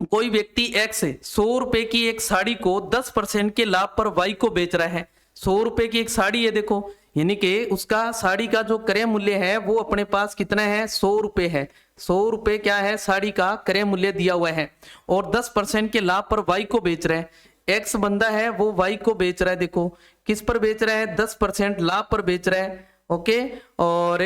कोई व्यक्ति x 100 रुपए की एक साड़ी को 10% के लाभ पर y को बेच रहा है। 100 रुपए की एक साड़ी है देखो, यानी कि उसका साड़ी का जो क्रय मूल्य है वो अपने पास कितना है 100 रुपए है, 100 रुपए क्या है साड़ी का क्रय मूल्य दिया हुआ है, और 10% के लाभ पर y को बेच रहा है। x बंदा है वो y को बेच रहा है, देखो किस पर बेच रहा है 10% लाभ पर बेच रहा है, ओके, और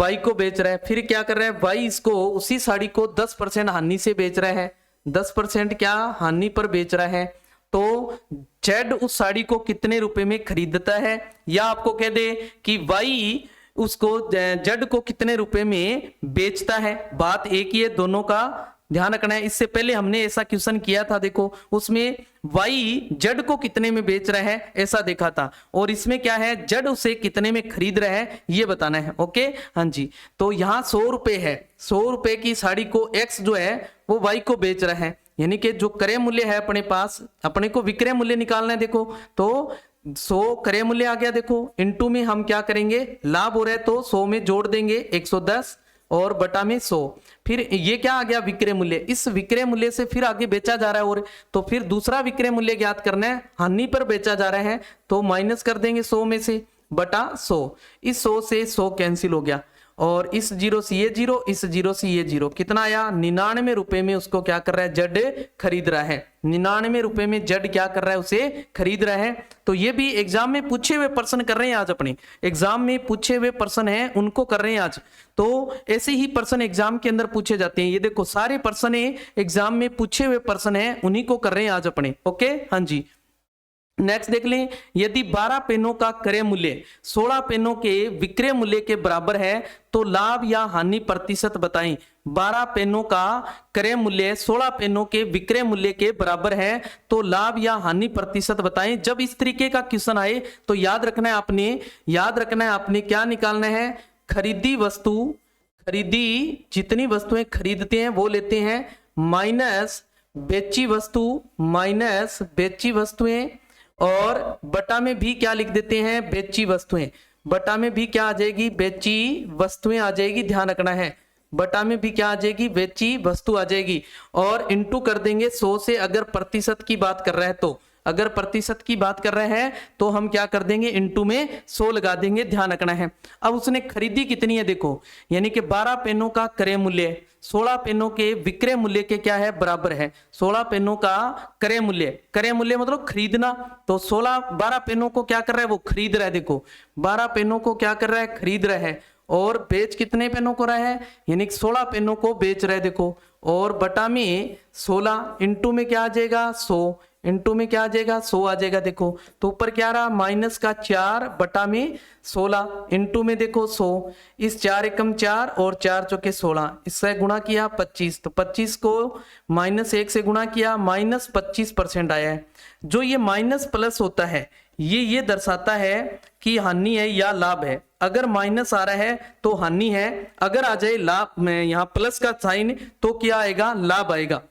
y को बेच रहा है। फिर क्या कर रहा है y इसको उसी साड़ी को 10% हानि से बेच रहा है, 10% क्या हानि पर बेच रहा है। तो जेड उस साड़ी को कितने रुपए में खरीदता है, या आपको कह दे कि वाई उसको जेड को कितने रुपए में बेचता है, बात एक ही है, दोनों का ध्यान रखना है। इससे पहले हमने ऐसा क्वेश्चन किया था, देखो उसमें वाई जेड को कितने में बेच रहा है ऐसा देखा था, और इसमें क्या है जेड उसे कितने में खरीद रहा है ये बताना है। ओके हाँ जी, तो यहाँ 100 रुपए है, 100 रुपए की साड़ी को एक्स जो है वो वाई को बेच रहा है, यानी कि जो क्रय मूल्य है अपने पास, अपने को विक्रय मूल्य निकालना है। देखो तो 100 क्रय मूल्य आ गया, देखो इनटू में हम क्या करेंगे, लाभ हो रहा है तो 100 में जोड़ देंगे 110 और बटा में 100, फिर ये क्या आ गया विक्रय मूल्य। इस विक्रय मूल्य से फिर आगे बेचा जा रहा है, और तो फिर दूसरा विक्रय मूल्य ज्ञात करना है, हानि पर बेचा जा रहा है तो माइनस कर देंगे 100 में से बटा 100। इस 100 से 100 कैंसिल हो गया, और इस 0 से ये 0, इस 0 से ये 0, कितना आया 99 रुपए में उसको क्या कर रहा है, जड खरीद रहा है। 99 रुपए में जड क्या कर रहा है, उसे खरीद रहा है। तो ये भी एग्जाम में पूछे हुए प्रश्न कर रहे हैं आज, अपने एग्जाम में पूछे हुए प्रश्न हैं उनको कर रहे हैं आज। तो ऐसे ही प्रश्न एग्जाम के अंदर पूछे जाते हैं। ये देखो सारे प्रश्न एग्जाम में पूछे हुए प्रश्न हैं, उन्हीं को कर रहे हैं आज अपने। ओके हाँ जी, नेक्स्ट देख लें, यदि 12 पेनों का क्रय मूल्य 16 पेनों के विक्रय मूल्य के बराबर है तो लाभ या हानि प्रतिशत बताएं। 12 पेनों का क्रय मूल्य 16 पेनों के विक्रय मूल्य के बराबर है तो लाभ या हानि प्रतिशत बताएं। जब इस तरीके का क्वेश्चन आए तो याद रखना है आपने क्या निकालना है, खरीदी वस्तु, खरीदी जितनी वस्तुएं खरीदते हैं वो लेते हैं, माइनस बेची वस्तुएं, और बटा में भी क्या लिख देते हैं, बेची वस्तुएं। बटा में भी क्या आ जाएगी, बेची वस्तुएं आ जाएगी, ध्यान रखना है। बटा में भी क्या आ जाएगी, बेची वस्तु आ जाएगी, और इनटू कर देंगे 100 से। अगर प्रतिशत की बात कर रहा है तो, अगर प्रतिशत की बात कर रहे हैं तो हम क्या कर देंगे, इनटू में 100 लगा देंगे, ध्यान रखना है। अब उसने खरीदी कितनी है देखो, यानी कि 12 पेनों का क्रय मूल्य 16 पेनों के विक्रय मूल्य के क्या है, बराबर है। 16 पेनों का क्रय मूल्य मतलब खरीदना, तो 12 पेनों को क्या कर रहा है, वो खरीद रहा है। देखो 12 पेनों को क्या कर रहा है, खरीद रहा है, और बेच कितने पेनों को रहा है, यानी 16 पेनों को बेच रहा है। देखो और बटा में 16, इनटू में क्या आ जाएगा 100, इनटू में क्या आ जाएगा 100 आ जाएगा। देखो तो ऊपर क्या रहा, माइनस का 4 बटा में 16, इनटू में देखो 100, इस 4 एकम 4 और 4 चौके 16, इससे गुणा किया 25, तो 25 को -1 से गुणा किया, -25% आया है। जो ये माइनस प्लस होता है ये दर्शाता है कि हानि है या लाभ है। अगर माइनस आ रहा है तो हानि है, अगर आ जाए लाभ में यहाँ प्लस का साइन तो क्या आएगा, लाभ आएगा।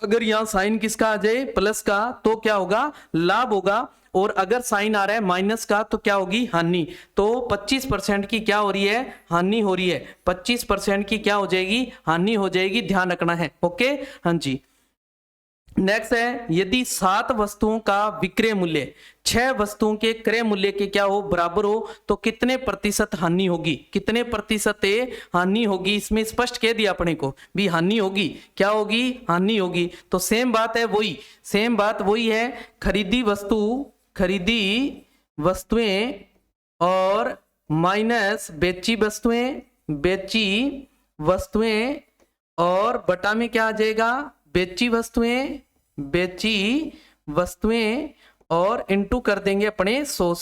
अगर यहाँ साइन किसका आ जाए, प्लस का, तो क्या होगा, लाभ होगा। और अगर साइन आ रहा है माइनस का तो क्या होगी, हानि। तो 25% की क्या हो रही है, हानि हो रही है। 25% की क्या हो जाएगी, हानि हो जाएगी, ध्यान रखना है। ओके हाँ जी, नेक्स्ट है, यदि 7 वस्तुओं का विक्रय मूल्य 6 वस्तुओं के क्रय मूल्य के क्या हो, बराबर हो, तो कितने प्रतिशत हानि होगी, कितने प्रतिशत हानि होगी। इसमें स्पष्ट कह दिया अपने को भी हानि होगी, क्या होगी, हानि होगी। तो सेम बात वही है, खरीदी वस्तुएं और माइनस बेची वस्तुएं, और बटा में क्या आ जाएगा, बेची वस्तुएं, और इनटू कर देंगे अपने 100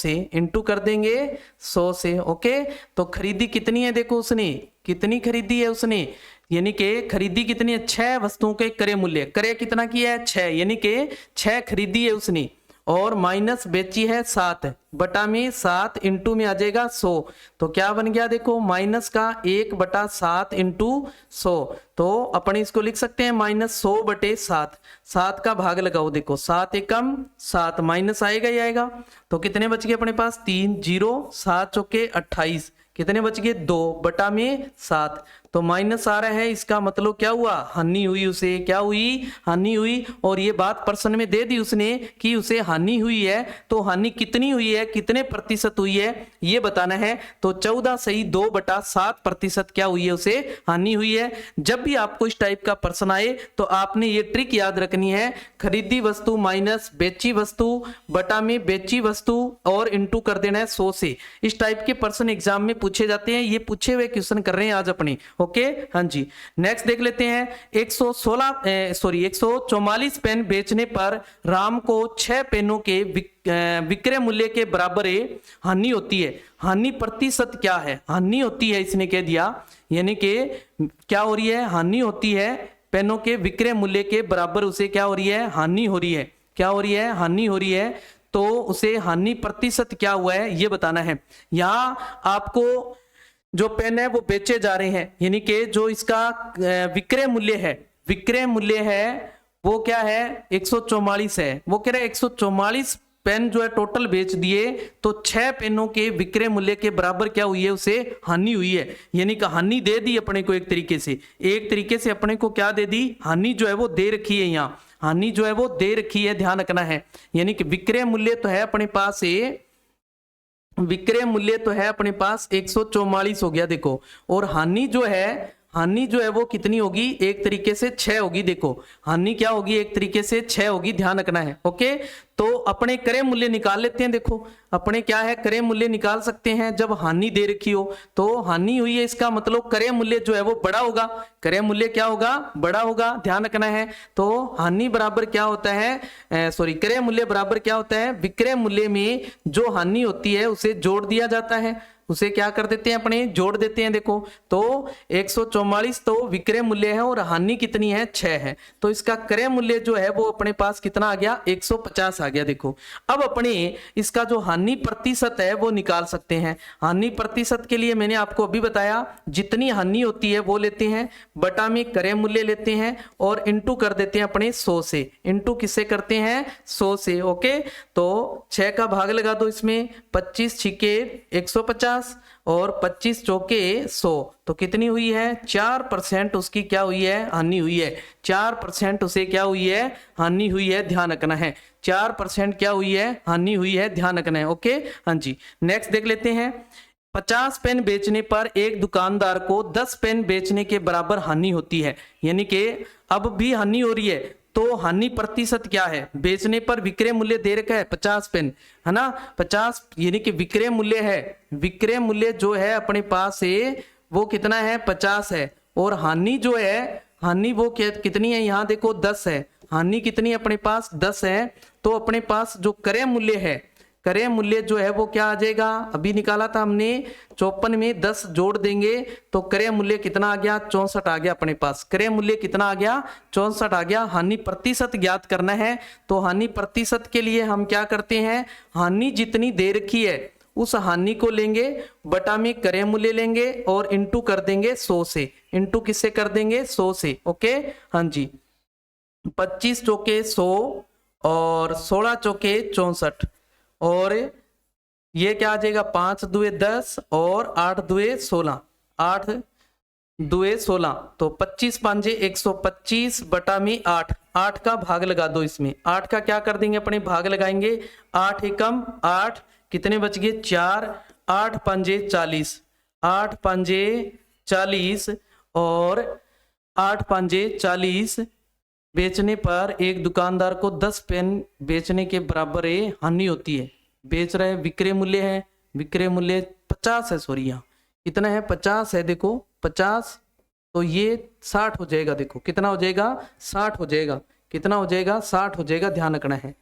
से, ओके। तो खरीदी कितनी है, देखो उसने कितनी खरीदी है उसने, यानी कि खरीदी कितनी है, 6 वस्तुओं के क्रय मूल्य, क्रय कितना किया है 6, यानी कि 6 खरीदी है उसने, और माइनस बेची है 7 बटा में 7, इनटू में आ जाएगा 100, तो क्या बन गया देखो, माइनस का 1/7 इंटू 100, तो अपन इसको लिख सकते हैं -100/7। 7 का भाग लगाओ, देखो 7 एकम 7, माइनस आएगा ही आएगा। तो कितने बच गए अपने पास, 3 0, 7 चौके 28, कितने बच गए 2 बटा में 7। तो माइनस आ रहा है, इसका मतलब क्या हुआ, हानि हुई, उसे क्या हुई, हानि हुई। और ये बात प्रश्न में दे दी उसने कि उसे हानि हुई है, तो हानि कितनी हुई है, कितने प्रतिशत हुई है, ये बताना है। तो 14 सही 2/7% क्या हुई है, उसे हानि हुई है। जब भी आपको इस टाइप का प्रश्न आए तो आपने ये ट्रिक याद रखनी है, खरीदी वस्तु माइनस बेची वस्तु बटा में बेची वस्तु और इंटू कर देना है 100 से। इस टाइप के प्रश्न एग्जाम में पूछे जाते हैं, ये पूछे हुए क्वेश्चन कर रहे हैं आज अपने। ओके हाँ जी, नेक्स्ट देख लेते हैं। 144 पेन बेचने पर राम को 6 पेनों के विक्रय मूल्य के बराबर हानि होती है। हानि प्रतिशत क्या है, हानि होती है, इसने कह दिया, यानी कि क्या हो रही है, हानि होती है, पेनों के विक्रय मूल्य के बराबर उसे क्या हो रही है, हानि हो रही है, क्या हो रही है, हानि हो रही है। तो उसे हानि प्रतिशत क्या हुआ है ये बताना है। यहां आपको जो पेन है वो बेचे जा रहे हैं, यानी कि जो इसका विक्रय मूल्य है वो क्या है 144 है। वो कह रहा है 144 पेन जो है टोटल बेच दिए तो 6 पेनों के विक्रय मूल्य के बराबर क्या हुई है, उसे हानि हुई है। यानी कि हानि दे दी अपने को, एक तरीके से अपने को क्या दे दी, हानि जो है वो दे रखी है। यहाँ हानि जो है वो दे रखी है, ध्यान रखना है। यानी कि विक्रय मूल्य तो है अपने पास, विक्रय मूल्य तो है अपने पास 144 हो गया देखो, और हानि जो है वो कितनी होगी, एक तरीके से 6 होगी। देखो हानि क्या होगी, एक तरीके से 6 होगी, ध्यान रखना है। ओके, तो अपने क्रय मूल्य निकाल लेते हैं। देखो अपने क्या है, क्रय मूल्य निकाल सकते हैं जब हानि दे रखी हो। तो हानि हुई है, इसका मतलब क्रय मूल्य जो है वो बड़ा होगा। क्रय मूल्य क्या होगा, बड़ा होगा, ध्यान रखना है। तो हानि बराबर क्या होता है, क्रय मूल्य बराबर क्या होता है, विक्रय मूल्य में जो हानि होती है उसे जोड़ दिया जाता है। उसे क्या कर देते हैं, अपने जोड़ देते हैं। देखो तो 144 तो विक्रय मूल्य है और हानि कितनी है, 6 है। तो इसका क्रय मूल्य जो है वो अपने पास कितना आ गया, 150 आ गया। देखो अब अपने इसका जो हानि प्रतिशत है वो निकाल सकते हैं। हानि प्रतिशत के लिए मैंने आपको अभी बताया, जितनी हानि होती है वो लेते हैं, बटा में क्रय मूल्य लेते हैं और इंटू कर देते हैं अपने 100 से। इंटू किससे करते हैं, 100 से। ओके, तो 6 का भाग लगा दो इसमें, 25 छिके 150 और 25 चौके 100, तो कितनी हुई है, 4% उसकी क्या हुई है, हानि हुई है। 4% उसे क्या हुई है, हानि हुई है, ध्यान रखना है। 4% क्या हुई है, हानि हुई है, ध्यान रखना है। ओके हाँ जी, नेक्स्ट देख लेते हैं। 50 पेन बेचने पर एक दुकानदार को 10 पेन बेचने के बराबर हानि होती है। यानी कि अब भी हानि हो रही है, तो हानि प्रतिशत क्या है, बेचने पर विक्रय मूल्य दे रखा है 50 पेन, है ना, 50 यानी कि विक्रय मूल्य है, विक्रय मूल्य जो है अपने पास है वो कितना है, 50 है। और हानि जो है, हानि वो कितनी है, यहाँ देखो 10 है। हानि कितनी है अपने पास, 10 है। तो अपने पास जो क्रय मूल्य है, क्रय मूल्य जो है वो क्या आ जाएगा, अभी निकाला था हमने, 54 में 10 जोड़ देंगे तो क्रय मूल्य कितना आ गया, 64 आ गया अपने पास। क्रय मूल्य कितना आ गया, 64 आ गया। हानि प्रतिशत ज्ञात करना है, तो हानि प्रतिशत के लिए हम क्या करते हैं, हानि जितनी दे रखी है उस हानि को लेंगे, बटा में क्रय मूल्य लेंगे और इंटू कर देंगे 100 से। इंटू किससे कर देंगे, 100 से। ओके हाँ जी, 25 चौके 100 और 16 चौके 64, और ये क्या आ जाएगा, 5 दुए 10 और 8 दुए 16, 8 दुए 16, तो 25 पांजे 125 बटा में 8, 8 का भाग लगा दो इसमें। 8 का क्या कर देंगे, अपने भाग लगाएंगे, 8 एकम 8, कितने बच गए 4, 8 पांजे 40, 8 पांजे 40 और 8 पांजे 40 बेचने पर एक दुकानदार को 10 पेन बेचने के बराबर हानि होती है। बेच रहे विक्रय मूल्य है, विक्रय मूल्य 50 है, सॉरी यहाँ कितना है, 50 है। देखो 50, तो ये 60 हो जाएगा। देखो कितना हो जाएगा, 60 हो जाएगा। कितना हो जाएगा, 60 हो जाएगा, ध्यान रखना है,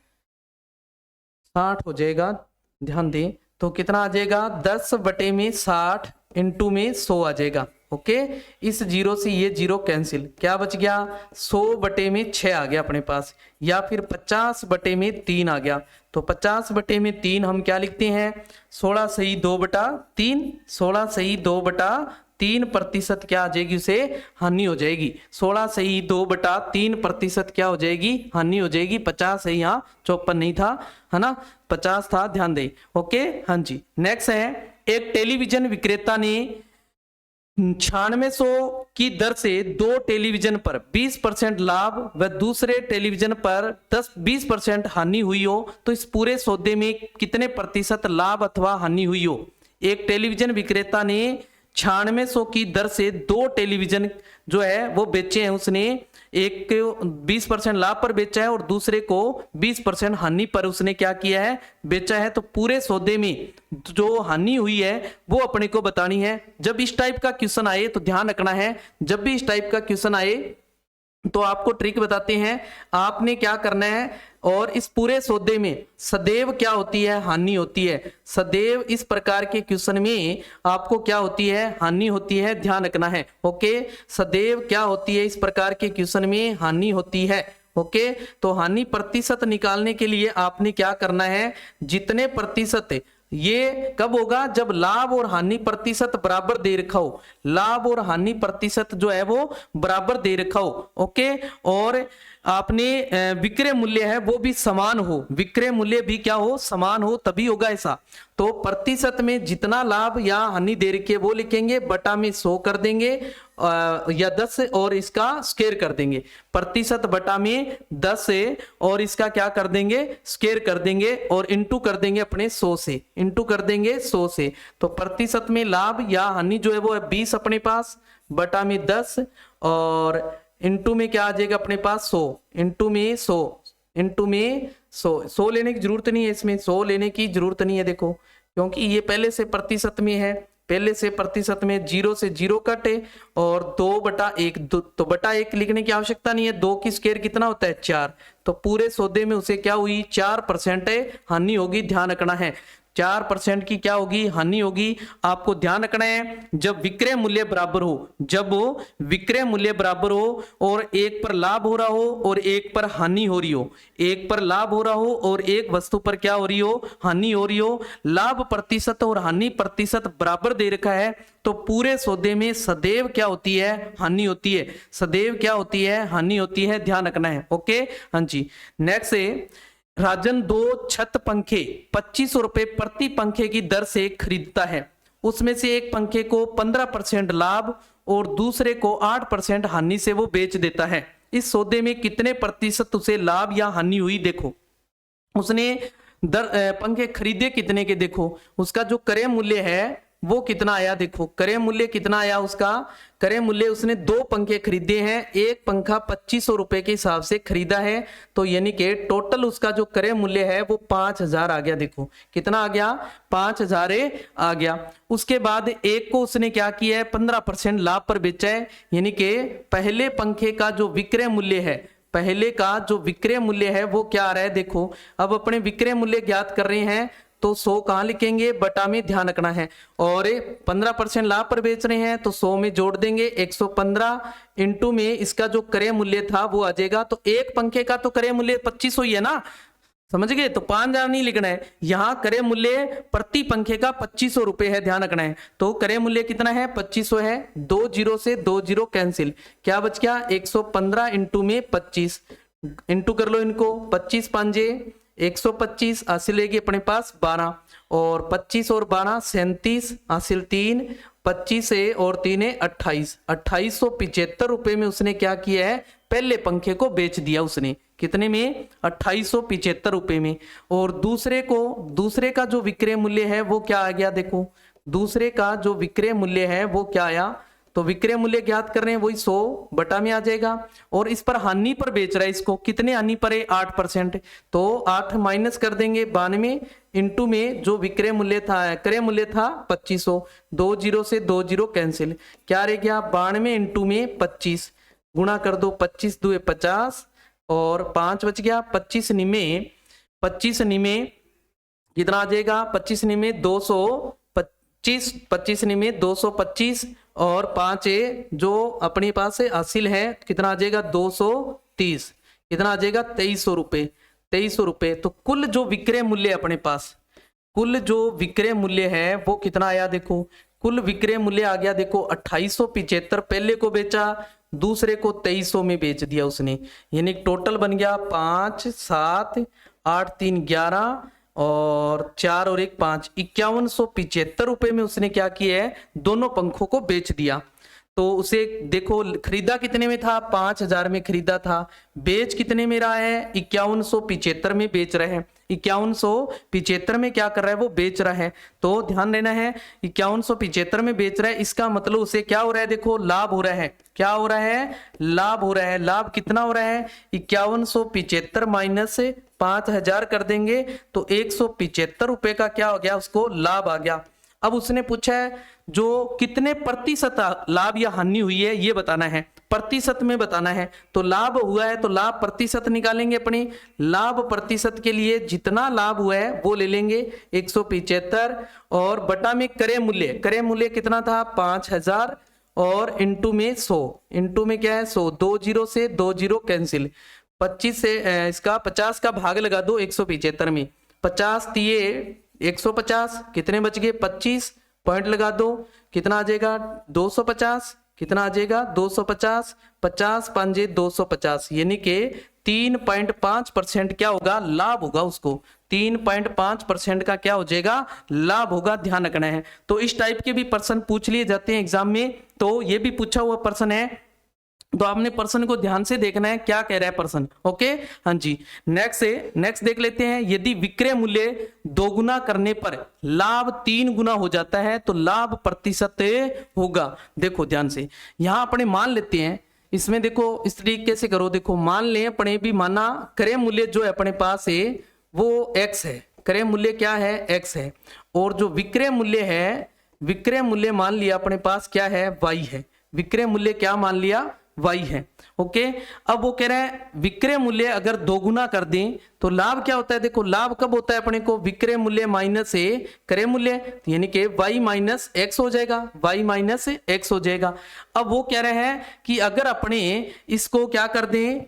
60 हो जाएगा, ध्यान दें। तो कितना आ जाएगा, 10 बटे में 60 इंटू में 100 आ जाएगा। ओके, इस जीरो से ये जीरो कैंसिल, क्या बच गया, 100 बटे में 6 आ गया अपने पास, या फिर 50 बटे में 3 आ गया। तो 50 बटे में 3 हम क्या लिखते हैं, 16 सही 2 बटा 3, 16 सही 2 बटा 3% क्या आ जाएगी, उसे हानि हो जाएगी। 16 सही 2 बटा 3% क्या हो जाएगी, हानि हो जाएगी। 50 है यहाँ, 54 नहीं था, है ना, 50 था, ध्यान दें। ओके हाँ जी, नेक्स्ट है, एक टेलीविजन विक्रेता ने 9600 की दर से 2 टेलीविजन पर 20% लाभ व दूसरे टेलीविजन पर 20% हानि हुई हो, तो इस पूरे सौदे में कितने प्रतिशत लाभ अथवा हानि हुई हो। एक टेलीविजन विक्रेता ने 9600 की दर से 2 टेलीविजन जो है वो बेचे हैं, उसने एक 20% लाभ पर बेचा है और दूसरे को 20% हानि पर उसने क्या किया है, बेचा है। तो पूरे सौदे में जो हानि हुई है वो अपने को बतानी है। जब इस टाइप का क्वेश्चन आए तो ध्यान रखना है, जब भी इस टाइप का क्वेश्चन आए तो आपको ट्रिक बताते हैं, आपने क्या करना है, और इस पूरे सौदे में सदैव क्या होती है, हानि होती है। सदैव इस प्रकार के क्वेश्चन में आपको क्या होती है, हानि होती है, ध्यान रखना है। ओके, सदैव क्या होती है, इस प्रकार के क्वेश्चन में हानि होती है। ओके, तो हानि प्रतिशत निकालने के लिए आपने क्या करना है, जितने प्रतिशत ये कब होगा? जब लाभ और हानि प्रतिशत बराबर दे रखा हो, लाभ और हानि प्रतिशत जो है वो बराबर दे रखा हो। ओके, और आपने विक्रय मूल्य है वो भी समान हो, विक्रय मूल्य भी क्या हो? समान हो, तभी होगा ऐसा। तो प्रतिशत में जितना लाभ या हानि दे रखी है वो लिखेंगे, बटा में 100 कर देंगे या 10 और इसका स्क्वायर कर देंगे। प्रतिशत बटा में 10 है और इसका क्या कर देंगे? स्क्वायर कर देंगे और इंटू कर देंगे अपने 100 से, इंटू कर देंगे 100 से। तो प्रतिशत में लाभ या हानि जो है वो है 20 अपने पास, बटा में 10 और इंटू में क्या आ जाएगा अपने पास? 100, इंटू में 100, इंटू में 100 लेने की जरूरत नहीं है, इसमें 100 लेने की जरूरत नहीं है देखो, क्योंकि ये पहले से प्रतिशत में है, पहले से प्रतिशत में 0 से 0 कटे और 2/1, तो बटा 1 लिखने की आवश्यकता नहीं है। 2 की स्क्वायर कितना होता है? 4। तो पूरे सौदे में उसे क्या हुई? 4% हानि होगी, ध्यान रखना है। 4% की क्या होगी? हानि होगी। आपको ध्यान रखना है जब विक्रय मूल्य बराबर हो, जब विक्रय मूल्य बराबर हो और एक पर लाभ हो रहा हो और एक पर हानि हो रही हो, एक पर लाभ हो रहा हो और एक वस्तु पर क्या हो रही हो? हानि हो रही हो, लाभ प्रतिशत और हानि प्रतिशत बराबर दे रखा है, तो पूरे सौदे में सदैव क्या होती है? हानि होती है, सदैव क्या होती है? हानि होती है, ध्यान रखना है। ओके, हाँ जी। नेक्स्ट है, राजन 2 छत पंखे 2500 रुपए प्रति पंखे की दर से खरीदता है। उसमें से एक पंखे को 15% लाभ और दूसरे को 8% हानि से वो बेच देता है। इस सौदे में कितने प्रतिशत उसे लाभ या हानि हुई? देखो, उसने पंखे खरीदे कितने के? देखो, उसका जो क्रय मूल्य है वो कितना आया? देखो, क्रय मूल्य कितना आया उसका? क्रय मूल्य, उसने 2 पंखे खरीदे हैं, एक पंखा 2500 रुपए के हिसाब से खरीदा है, तो यानी कि टोटल उसका जो क्रय मूल्य है वो 5000 आ गया। देखो कितना आ गया? 5000 आ गया। उसके बाद एक को उसने क्या किया है? 15% लाभ पर बेचा है, यानी कि पहले पंखे का जो विक्रय मूल्य है, पहले का जो विक्रय मूल्य है वो क्या आ रहा है? देखो, अब अपने विक्रय मूल्य ज्ञात कर रहे हैं, तो 100 कहां लिखेंगे? बटा में, ध्यान रखना है। और 15% लाभ पर बेच रहे हैं तो 100 में जोड़ देंगे 115, इंटू में इसका जो क्रय मूल्य था वो आ जाएगा। तो एक पंखे का तो क्रय मूल्य 2500 ही है ना, समझ गए? तो 5000 नहीं लिखना है, यहाँ क्रय मूल्य प्रति पंखे का 2500 रुपए है, ध्यान रखना है। तो क्रय मूल्य कितना है? 2500 है। 2 0 से 2 0 कैंसिल, क्या बच गया? 115 इंटू में 25, इंटू कर लो इनको, 25 5 125, हासिल लेगी अपने पास 12 और 25 और 12 37, हासिल 3, 25 है और 3 है 28, 2875 रुपए में उसने क्या किया है? पहले पंखे को बेच दिया उसने। कितने में? 2875 रुपए में। और दूसरे का जो विक्रय मूल्य है वो क्या आ गया? देखो, दूसरे का जो विक्रय मूल्य है वो क्या आया? तो विक्रय मूल्य ज्ञात कर रहे हैं, वही 100 बटा में आ जाएगा। और इस पर हानि पर बेच रहा है इसको, कितने हानि पर है? 8%, तो 8 माइनस कर देंगे 92, इंटू में जो विक्रय मूल्य था, क्रय मूल्य था 2500, 2 0 से 2 0 कैंसिल, क्या रह गया? 92 इंटू में 25, गुणा कर दो, 25 2 50 और 5 बच गया। 25 निमे कितना आ जाएगा? 25 निमे 225, 25 निमे 225 और 5 जो अपने पास से हासिल है, कितना आ जाएगा? 230, कितना आ जाएगा? 2300 रुपए, 2300 रुपए। तो कुल जो विक्रय मूल्य अपने पास, कुल जो विक्रय मूल्य है वो कितना आया? देखो, कुल विक्रय मूल्य आ गया, देखो 2875 पहले को बेचा, दूसरे को 2300 में बेच दिया उसने, यानी टोटल बन गया 5 7 8 3 11 और 4 और 1 5, 5175 रुपए में उसने क्या किया है? दोनों पंखों को बेच दिया। तो उसे देखो, खरीदा कितने में था? 5000 में खरीदा था, बेच कितने में रहा है? 5175 में बेच रहे हैं। 5175 में क्या कर रहा है? वो बेच रहा है। तो ध्यान देना है, 5175 में बेच रहा है, इसका मतलब उसे क्या हो रहा है? देखो, लाभ हो रहा है। क्या हो रहा है? लाभ हो रहा है। लाभ कितना हो रहा है? 5175 माइनस 5000 कर देंगे तो 175 रुपए का क्या हो गया? उसको लाभ आ गया। अब उसने पूछा है जो कितने प्रतिशत लाभ या हानि हुई है ये बताना है, प्रतिशत में बताना है। तो लाभ हुआ है तो लाभ प्रतिशत निकालेंगे अपने। लाभ प्रतिशत के लिए जितना लाभ हुआ है वो ले लेंगे 175 और बटा में क्रय मूल्य कितना था? 5000 और इंटू में 100, इंटू में क्या है? 100, 2 0 से 2 0 कैंसिल, 25 से इसका 50 का भाग लगा दो 175 में, 50 दिए 150, कितने बच गए 25, पॉइंट लगा दो, कितना आ जाएगा 250, कितना आ जाएगा 250, 50 पंजे 250, यानी कि 3.5% क्या होगा लाभ होगा उसको, 3.5% का क्या हो जाएगा लाभ होगा, ध्यान रखना है। तो इस टाइप के भी प्रश्न पूछ लिए जाते हैं एग्जाम में, तो ये भी पूछा हुआ प्रश्न है, तो आपने प्रश्न को ध्यान से देखना है क्या कह रहा है प्रश्न। ओके, हाँ जी। नेक्स्ट देख लेते हैं, यदि विक्रय मूल्य दोगुना करने पर लाभ 3 गुना हो जाता है तो लाभ प्रतिशत होगा। देखो ध्यान से, यहां अपने मान लेते हैं, इसमें देखो इस तरीके से करो, देखो मान लें अपने भी माना क्रय मूल्य जो है अपने पास है वो x है, क्रय मूल्य क्या है x है, और जो विक्रय मूल्य है, विक्रय मूल्य मान लिया अपने पास क्या है y है, विक्रय मूल्य क्या मान लिया y है। ओके, अब वो कह रहे हैं विक्रय मूल्य अगर दोगुना कर दें तो लाभ क्या होता है, देखो लाभ कब होता है अपने को, विक्रय मूल्य माइनस ए क्रय मूल्य, यानी कि y माइनस एक्स हो जाएगा, y माइनस एक्स हो जाएगा। अब वो कह रहे हैं कि अगर अपने इसको क्या कर दें,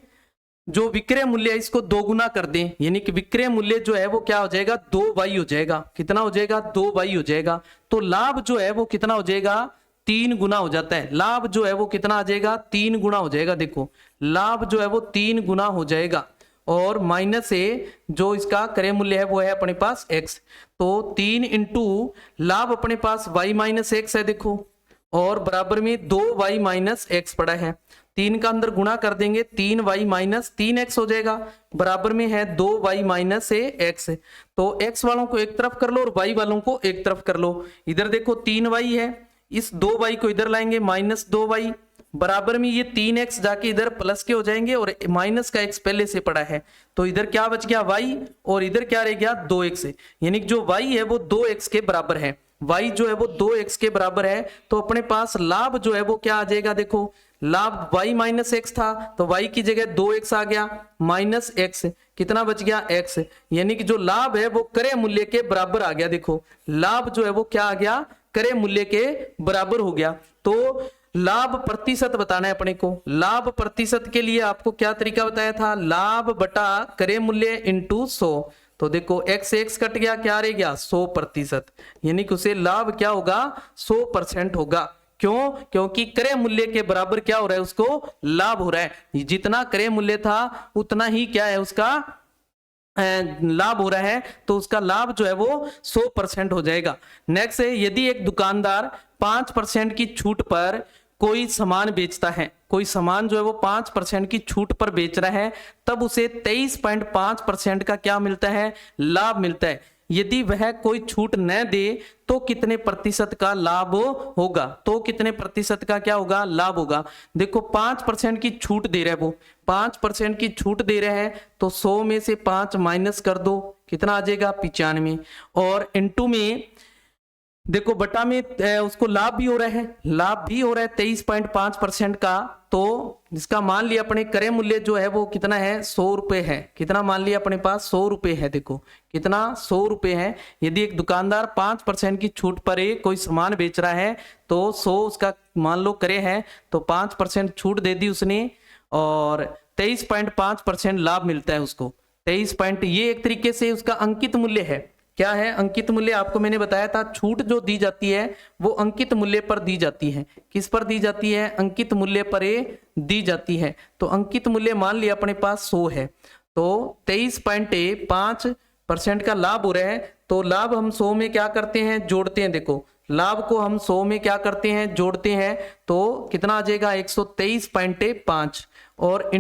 जो विक्रय मूल्य है इसको दोगुना कर दें, यानी कि विक्रय मूल्य जो है वो क्या हो जाएगा 2y हो जाएगा, कितना हो जाएगा 2y हो जाएगा, तो लाभ जो है वो कितना हो जाएगा 3 गुना हो जाता है, लाभ जो है वो कितना आ जाएगा 3 गुना हो जाएगा। देखो लाभ जो है वो 3 गुना हो जाएगा, और माइनस ए जो इसका क्रय मूल्य है वो है अपने पास x, तो 3 इंटू लाभ अपने पास y माइनस एक्स है देखो, और बराबर में 2y माइनस एक्स पड़ा है, 3 का अंदर गुणा कर देंगे 3y माइनस 3x हो जाएगा, बराबर में है 2y माइनस एक्स। तो x वालों को एक तरफ कर लो और y वालों को एक तरफ कर लो, इधर देखो 3y है, इस 2y को इधर लाएंगे माइनस 2y, बराबर में ये 3x जाके इधर प्लस के हो जाएंगे, और माइनस का x पहले से पड़ा है, तो इधर क्या बच गया y, और इधर क्या रह गया 2x, यानी कि जो y है वो 2x के बराबर है, y जो है वो 2x के बराबर है। तो अपने पास लाभ जो है वो क्या आ जाएगा, देखो लाभ y माइनस एक्स था तो y की जगह 2x आ गया, माइनस एक्स कितना बच गया x, यानी कि जो लाभ है वो क्रय मूल्य के बराबर आ गया। देखो लाभ जो है वो क्या आ गया क्रय मूल्य के बराबर हो गया। तो लाभ प्रतिशत बताना है अपने को, लाभ प्रतिशत के लिए आपको क्या तरीका बताया था, लाभ बटा क्रय मूल्य इंटू 100, तो देखो x कट गया, क्या रह गया 100%, यानी कि उसे लाभ क्या होगा 100% होगा। क्यों, क्योंकि क्रय मूल्य के बराबर क्या हो रहा है उसको लाभ हो रहा है, जितना क्रय मूल्य था उतना ही क्या है उसका लाभ हो रहा है, तो उसका लाभ जो है वो 100% हो जाएगा। नेक्स्ट है, यदि एक दुकानदार 5% की छूट पर कोई सामान बेचता है, कोई सामान जो है वो 5% की छूट पर बेच रहा है, तब उसे 23.5% का क्या मिलता है लाभ मिलता है। यदि वह कोई छूट न दे तो कितने प्रतिशत का लाभ होगा, तो कितने प्रतिशत का क्या होगा लाभ होगा। देखो 5% की छूट दे रहा है, वो 5% की छूट दे रहा है, तो 100 में से 5 माइनस कर दो, कितना आ जाएगा 95, और इनटू में देखो बटा में उसको लाभ भी हो रहा है, लाभ भी हो रहा है 23.5% का, तो जिसका मान लिया अपने क्रय मूल्य जो है वो कितना है 100 रुपए है, कितना मान लिया अपने पास 100 रुपए है, देखो कितना 100 रुपए है। यदि एक दुकानदार 5% की छूट पर कोई सामान बेच रहा है तो 100 उसका मान लो क्रय है, तो 5% छूट दे दी उसने और 23.5% लाभ मिलता है उसको। 23 ये एक तरीके से उसका अंकित मूल्य है। क्या है अंकित मूल्य, आपको मैंने बताया था छूट जो दी जाती है वो अंकित मूल्य पर दी जाती है। किस पर दी जाती है, अंकित मूल्य पर दी जाती है। तो अंकित मूल्य मान लिया अपने पास 100 है, तो 23.5% का लाभ हो रहा है। तो लाभ हम 100 में क्या करते हैं जोड़ते हैं, देखो लाभ को हम 100 में क्या करते हैं जोड़ते हैं, तो कितना आ जाएगा 123.5 और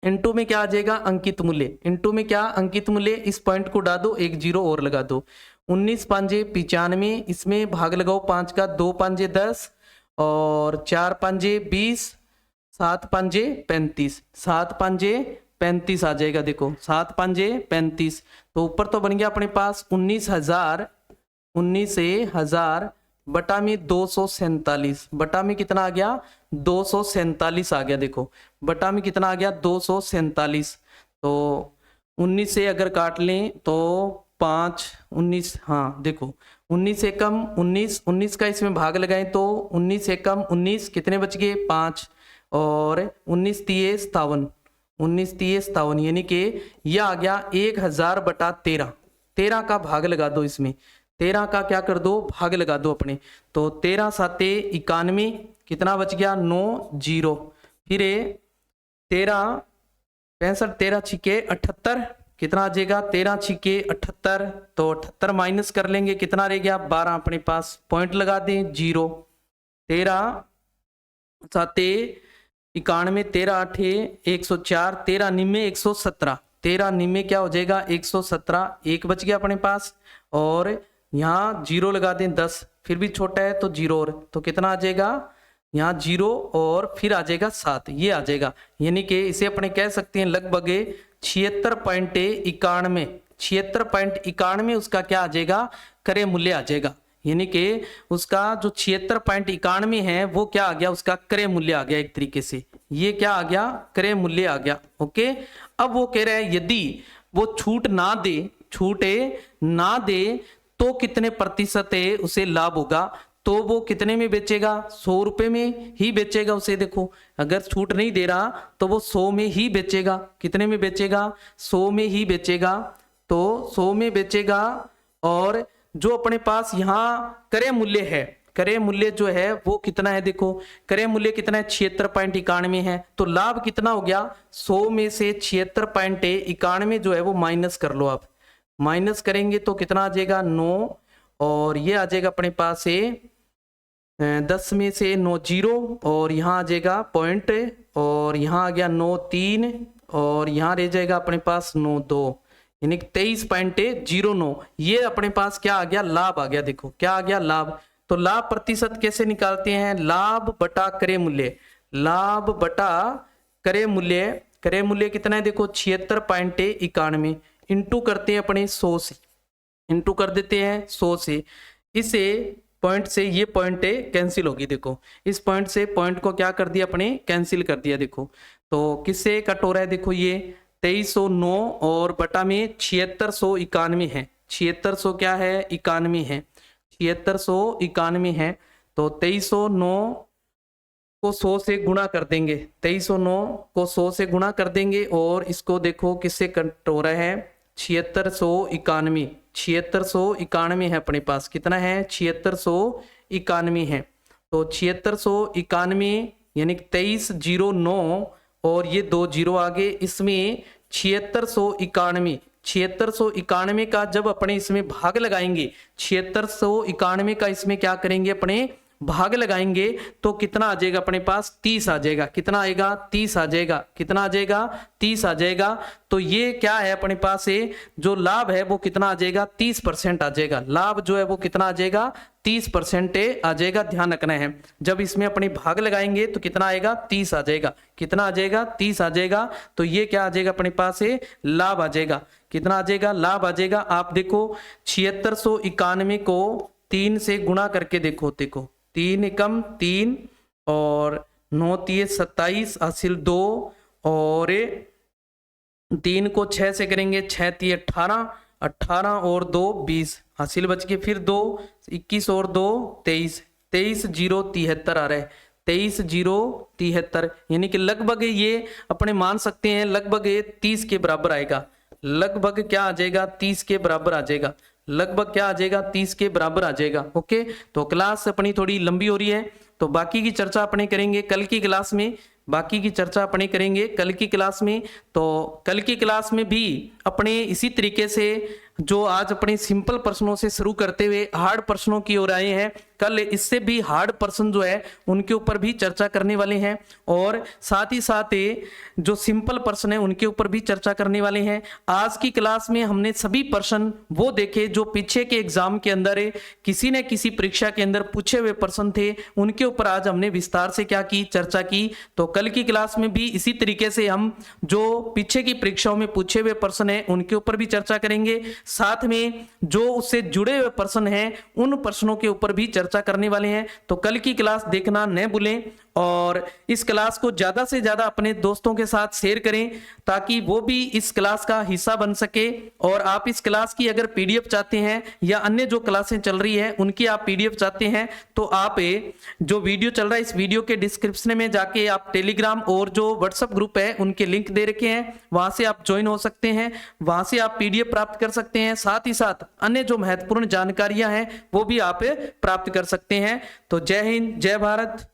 इनटू में क्या आ जाएगा अंकित मूल्य, इनटू में क्या अंकित मूल्य, इस पॉइंट को डाल दो, एक जीरो और लगा दो। 19 पंजे 95, इसमें भाग लगाओ 5 का, 2 पंजे 10 और 4 पंजे 20, 7 पंजे 35, 7 पंजे 35 आ जाएगा। देखो 7 पंजे 35, तो ऊपर तो बन गया अपने पास 19,000 बटा में 247, बटा में कितना आ गया 247 आ गया। देखो बटा में कितना आ गया 247, तो 19 से अगर काट लें तो 5 19, हाँ देखो 19 से कम 19 का इसमें भाग लगाएं तो 19 से कम 19 कितने बच गए 5 और 19 तिये 57, 19 तिये 57, यानी कि यह आ गया 1000 बटा 13, 13 का भाग लगा दो, इसमें 13 का क्या कर दो, भाग लगा दो अपने। तो 13 साते 91, कितना बच गया 9 0। फिर 13 65, 13 छिके 78, कितना आ जाएगा 13 छिके 78। तो 78 माइनस कर लेंगे, कितना रह गया 12 अपने पास, पॉइंट लगा दें 0। 13 साते 91, 13 आठे 104, 13 निम्मे 117, 13 निम्मे क्या हो जाएगा 117, एक बच गया अपने पास। और यहाँ 0 लगा दें 10, फिर भी छोटा है तो 0 और, तो कितना आ जाएगा यहाँ 0 और फिर आ जाएगा 7, ये आ जाएगा। यानी कि इसे अपने कह सकते हैं लगभग 76.91, 76.91 उसका क्या आ जाएगा, क्रय मूल्य आ जाएगा। यानी कि उसका जो 76.91 है वो क्या आ गया, उसका क्रय मूल्य आ गया। एक तरीके से ये क्या आ गया, क्रय मूल्य आ गया। ओके, अब वो कह रहे हैं यदि वो छूट ना दे तो कितने प्रतिशत है उसे लाभ होगा। तो वो कितने में बेचेगा, 100 रुपए में ही बेचेगा उसे। देखो अगर छूट नहीं दे रहा तो वो 100 में ही बेचेगा। कितने में बेचेगा, 100 में ही बेचेगा। तो 100 में बेचेगा। और जो अपने पास यहाँ क्रय मूल्य है, क्रय मूल्य जो है वो कितना है, देखो क्रय मूल्य कितना है 76.91 है। तो लाभ कितना हो गया, 100 में से 76.91 जो है वो माइनस कर लो आप। माइनस करेंगे तो कितना आ जाएगा 9, और ये आ जाएगा अपने पास से 10 में से 9 0, और यहाँ आ जाएगा पॉइंट, और यहाँ आ गया 9 3, और यहाँ रह जाएगा अपने पास 9 2, यानी 23.09। ये अपने पास क्या आ गया, लाभ आ गया। देखो क्या आ गया, लाभ। तो लाभ प्रतिशत कैसे निकालते हैं, लाभ बटा क्रय मूल्य, लाभ बटा क्रय मूल्य। क्रय मूल्य कितना है, देखो 76.91 इंटू करते हैं अपने 100 से, इंटू कर देते हैं 100 से। इसे पॉइंट से ये पॉइंट कैंसिल होगी। देखो इस पॉइंट से पॉइंट को क्या कर दिया अपने, कैंसिल कर दिया। देखो तो किससे कट हो रहा है, देखो ये 2309 और बटा में 7691 है। 7600 क्या है, 91 है, 7691 है। तो 2309 को 100 से गुणा कर देंगे, 2309 को 100 से गुणा कर देंगे। और इसको देखो किससे कट हो रहा है, 7691, 7691 है अपने पास। कितना है, 7691 है। तो 7691 यानी 2309 और ये 2 0 आगे, इसमें 7691, 7691 का जब अपने इसमें भाग लगाएंगे, 7691 का इसमें क्या करेंगे, अपने भाग लगाएंगे तो कितना आ जाएगा अपने पास, 30 आ जाएगा। कितना आएगा, 30 आ जाएगा। कितना आ जाएगा, 30 आ जाएगा। तो ये क्या है अपने पास से जो लाभ है वो कितना आ जाएगा, 30% आ जाएगा। लाभ जो है वो कितना आ जाएगा, 30% आ जाएगा। ध्यान रखना है, जब इसमें अपने भाग लगाएंगे तो कितना आएगा, 30 आ जाएगा। कितना आ जाएगा, 30 आ जाएगा। तो ये क्या आ जाएगा अपने पास से, लाभ आ जाएगा। कितना आ जाएगा, लाभ आ जाएगा। आप देखो 7691 को 3 से गुणा करके देखो, 3 एकम 3 और 9 3 27 हासिल 2, और 3 को 6 से करेंगे, 6 3 18, 18 और 2 20 हासिल बच के, फिर 2 21 और 2 23, 23 0 73 आ रहा है, 23 0 73। यानी कि लगभग ये अपने मान सकते हैं लगभग 30 के बराबर आएगा। लगभग क्या आ जाएगा, 30 के बराबर आ जाएगा। लगभग क्या आ जाएगा, 30 के बराबर आ जाएगा। ओके, तो क्लास अपनी थोड़ी लंबी हो रही है, तो बाकी की चर्चा अपने करेंगे कल की क्लास में। बाकी की चर्चा अपने करेंगे कल की क्लास में। तो कल की क्लास में भी अपने इसी तरीके से जो आज अपने सिंपल प्रश्नों से शुरू करते हुए हार्ड प्रश्नों की ओर आए हैं, कल इससे भी हार्ड प्रश्न जो है उनके ऊपर भी चर्चा करने वाले हैं, और साथ ही साथ जो सिंपल प्रश्न है उनके ऊपर भी चर्चा करने वाले हैं। आज की क्लास में हमने सभी प्रश्न वो देखे जो पीछे के एग्जाम के अंदर किसी न किसी परीक्षा के अंदर पूछे हुए प्रश्न थे, उनके ऊपर आज हमने विस्तार से क्या की, चर्चा की। तो कल की क्लास में भी इसी तरीके से हम जो पीछे की परीक्षाओं में पूछे हुए प्रश्न है उनके ऊपर भी चर्चा करेंगे, साथ में जो उससे जुड़े हुए प्रश्न हैं उन प्रश्नों के ऊपर भी चर्चा करने वाले हैं। तो कल की क्लास देखना न भूलें। और इस क्लास को ज़्यादा से ज़्यादा अपने दोस्तों के साथ शेयर करें ताकि वो भी इस क्लास का हिस्सा बन सके। और आप इस क्लास की अगर पीडीएफ चाहते हैं या अन्य जो क्लासें चल रही है उनकी आप पीडीएफ चाहते हैं तो आप जो वीडियो चल रहा है इस वीडियो के डिस्क्रिप्शन में जाके आप टेलीग्राम और जो व्हाट्सएप ग्रुप है उनके लिंक दे रखे हैं, वहां से आप ज्वाइन हो सकते हैं, वहां से आप पीडीएफ प्राप्त कर सकते हैं। साथ ही साथ अन्य जो महत्वपूर्ण जानकारियां हैं वो भी आप प्राप्त कर सकते हैं। तो जय हिंद, जय भारत।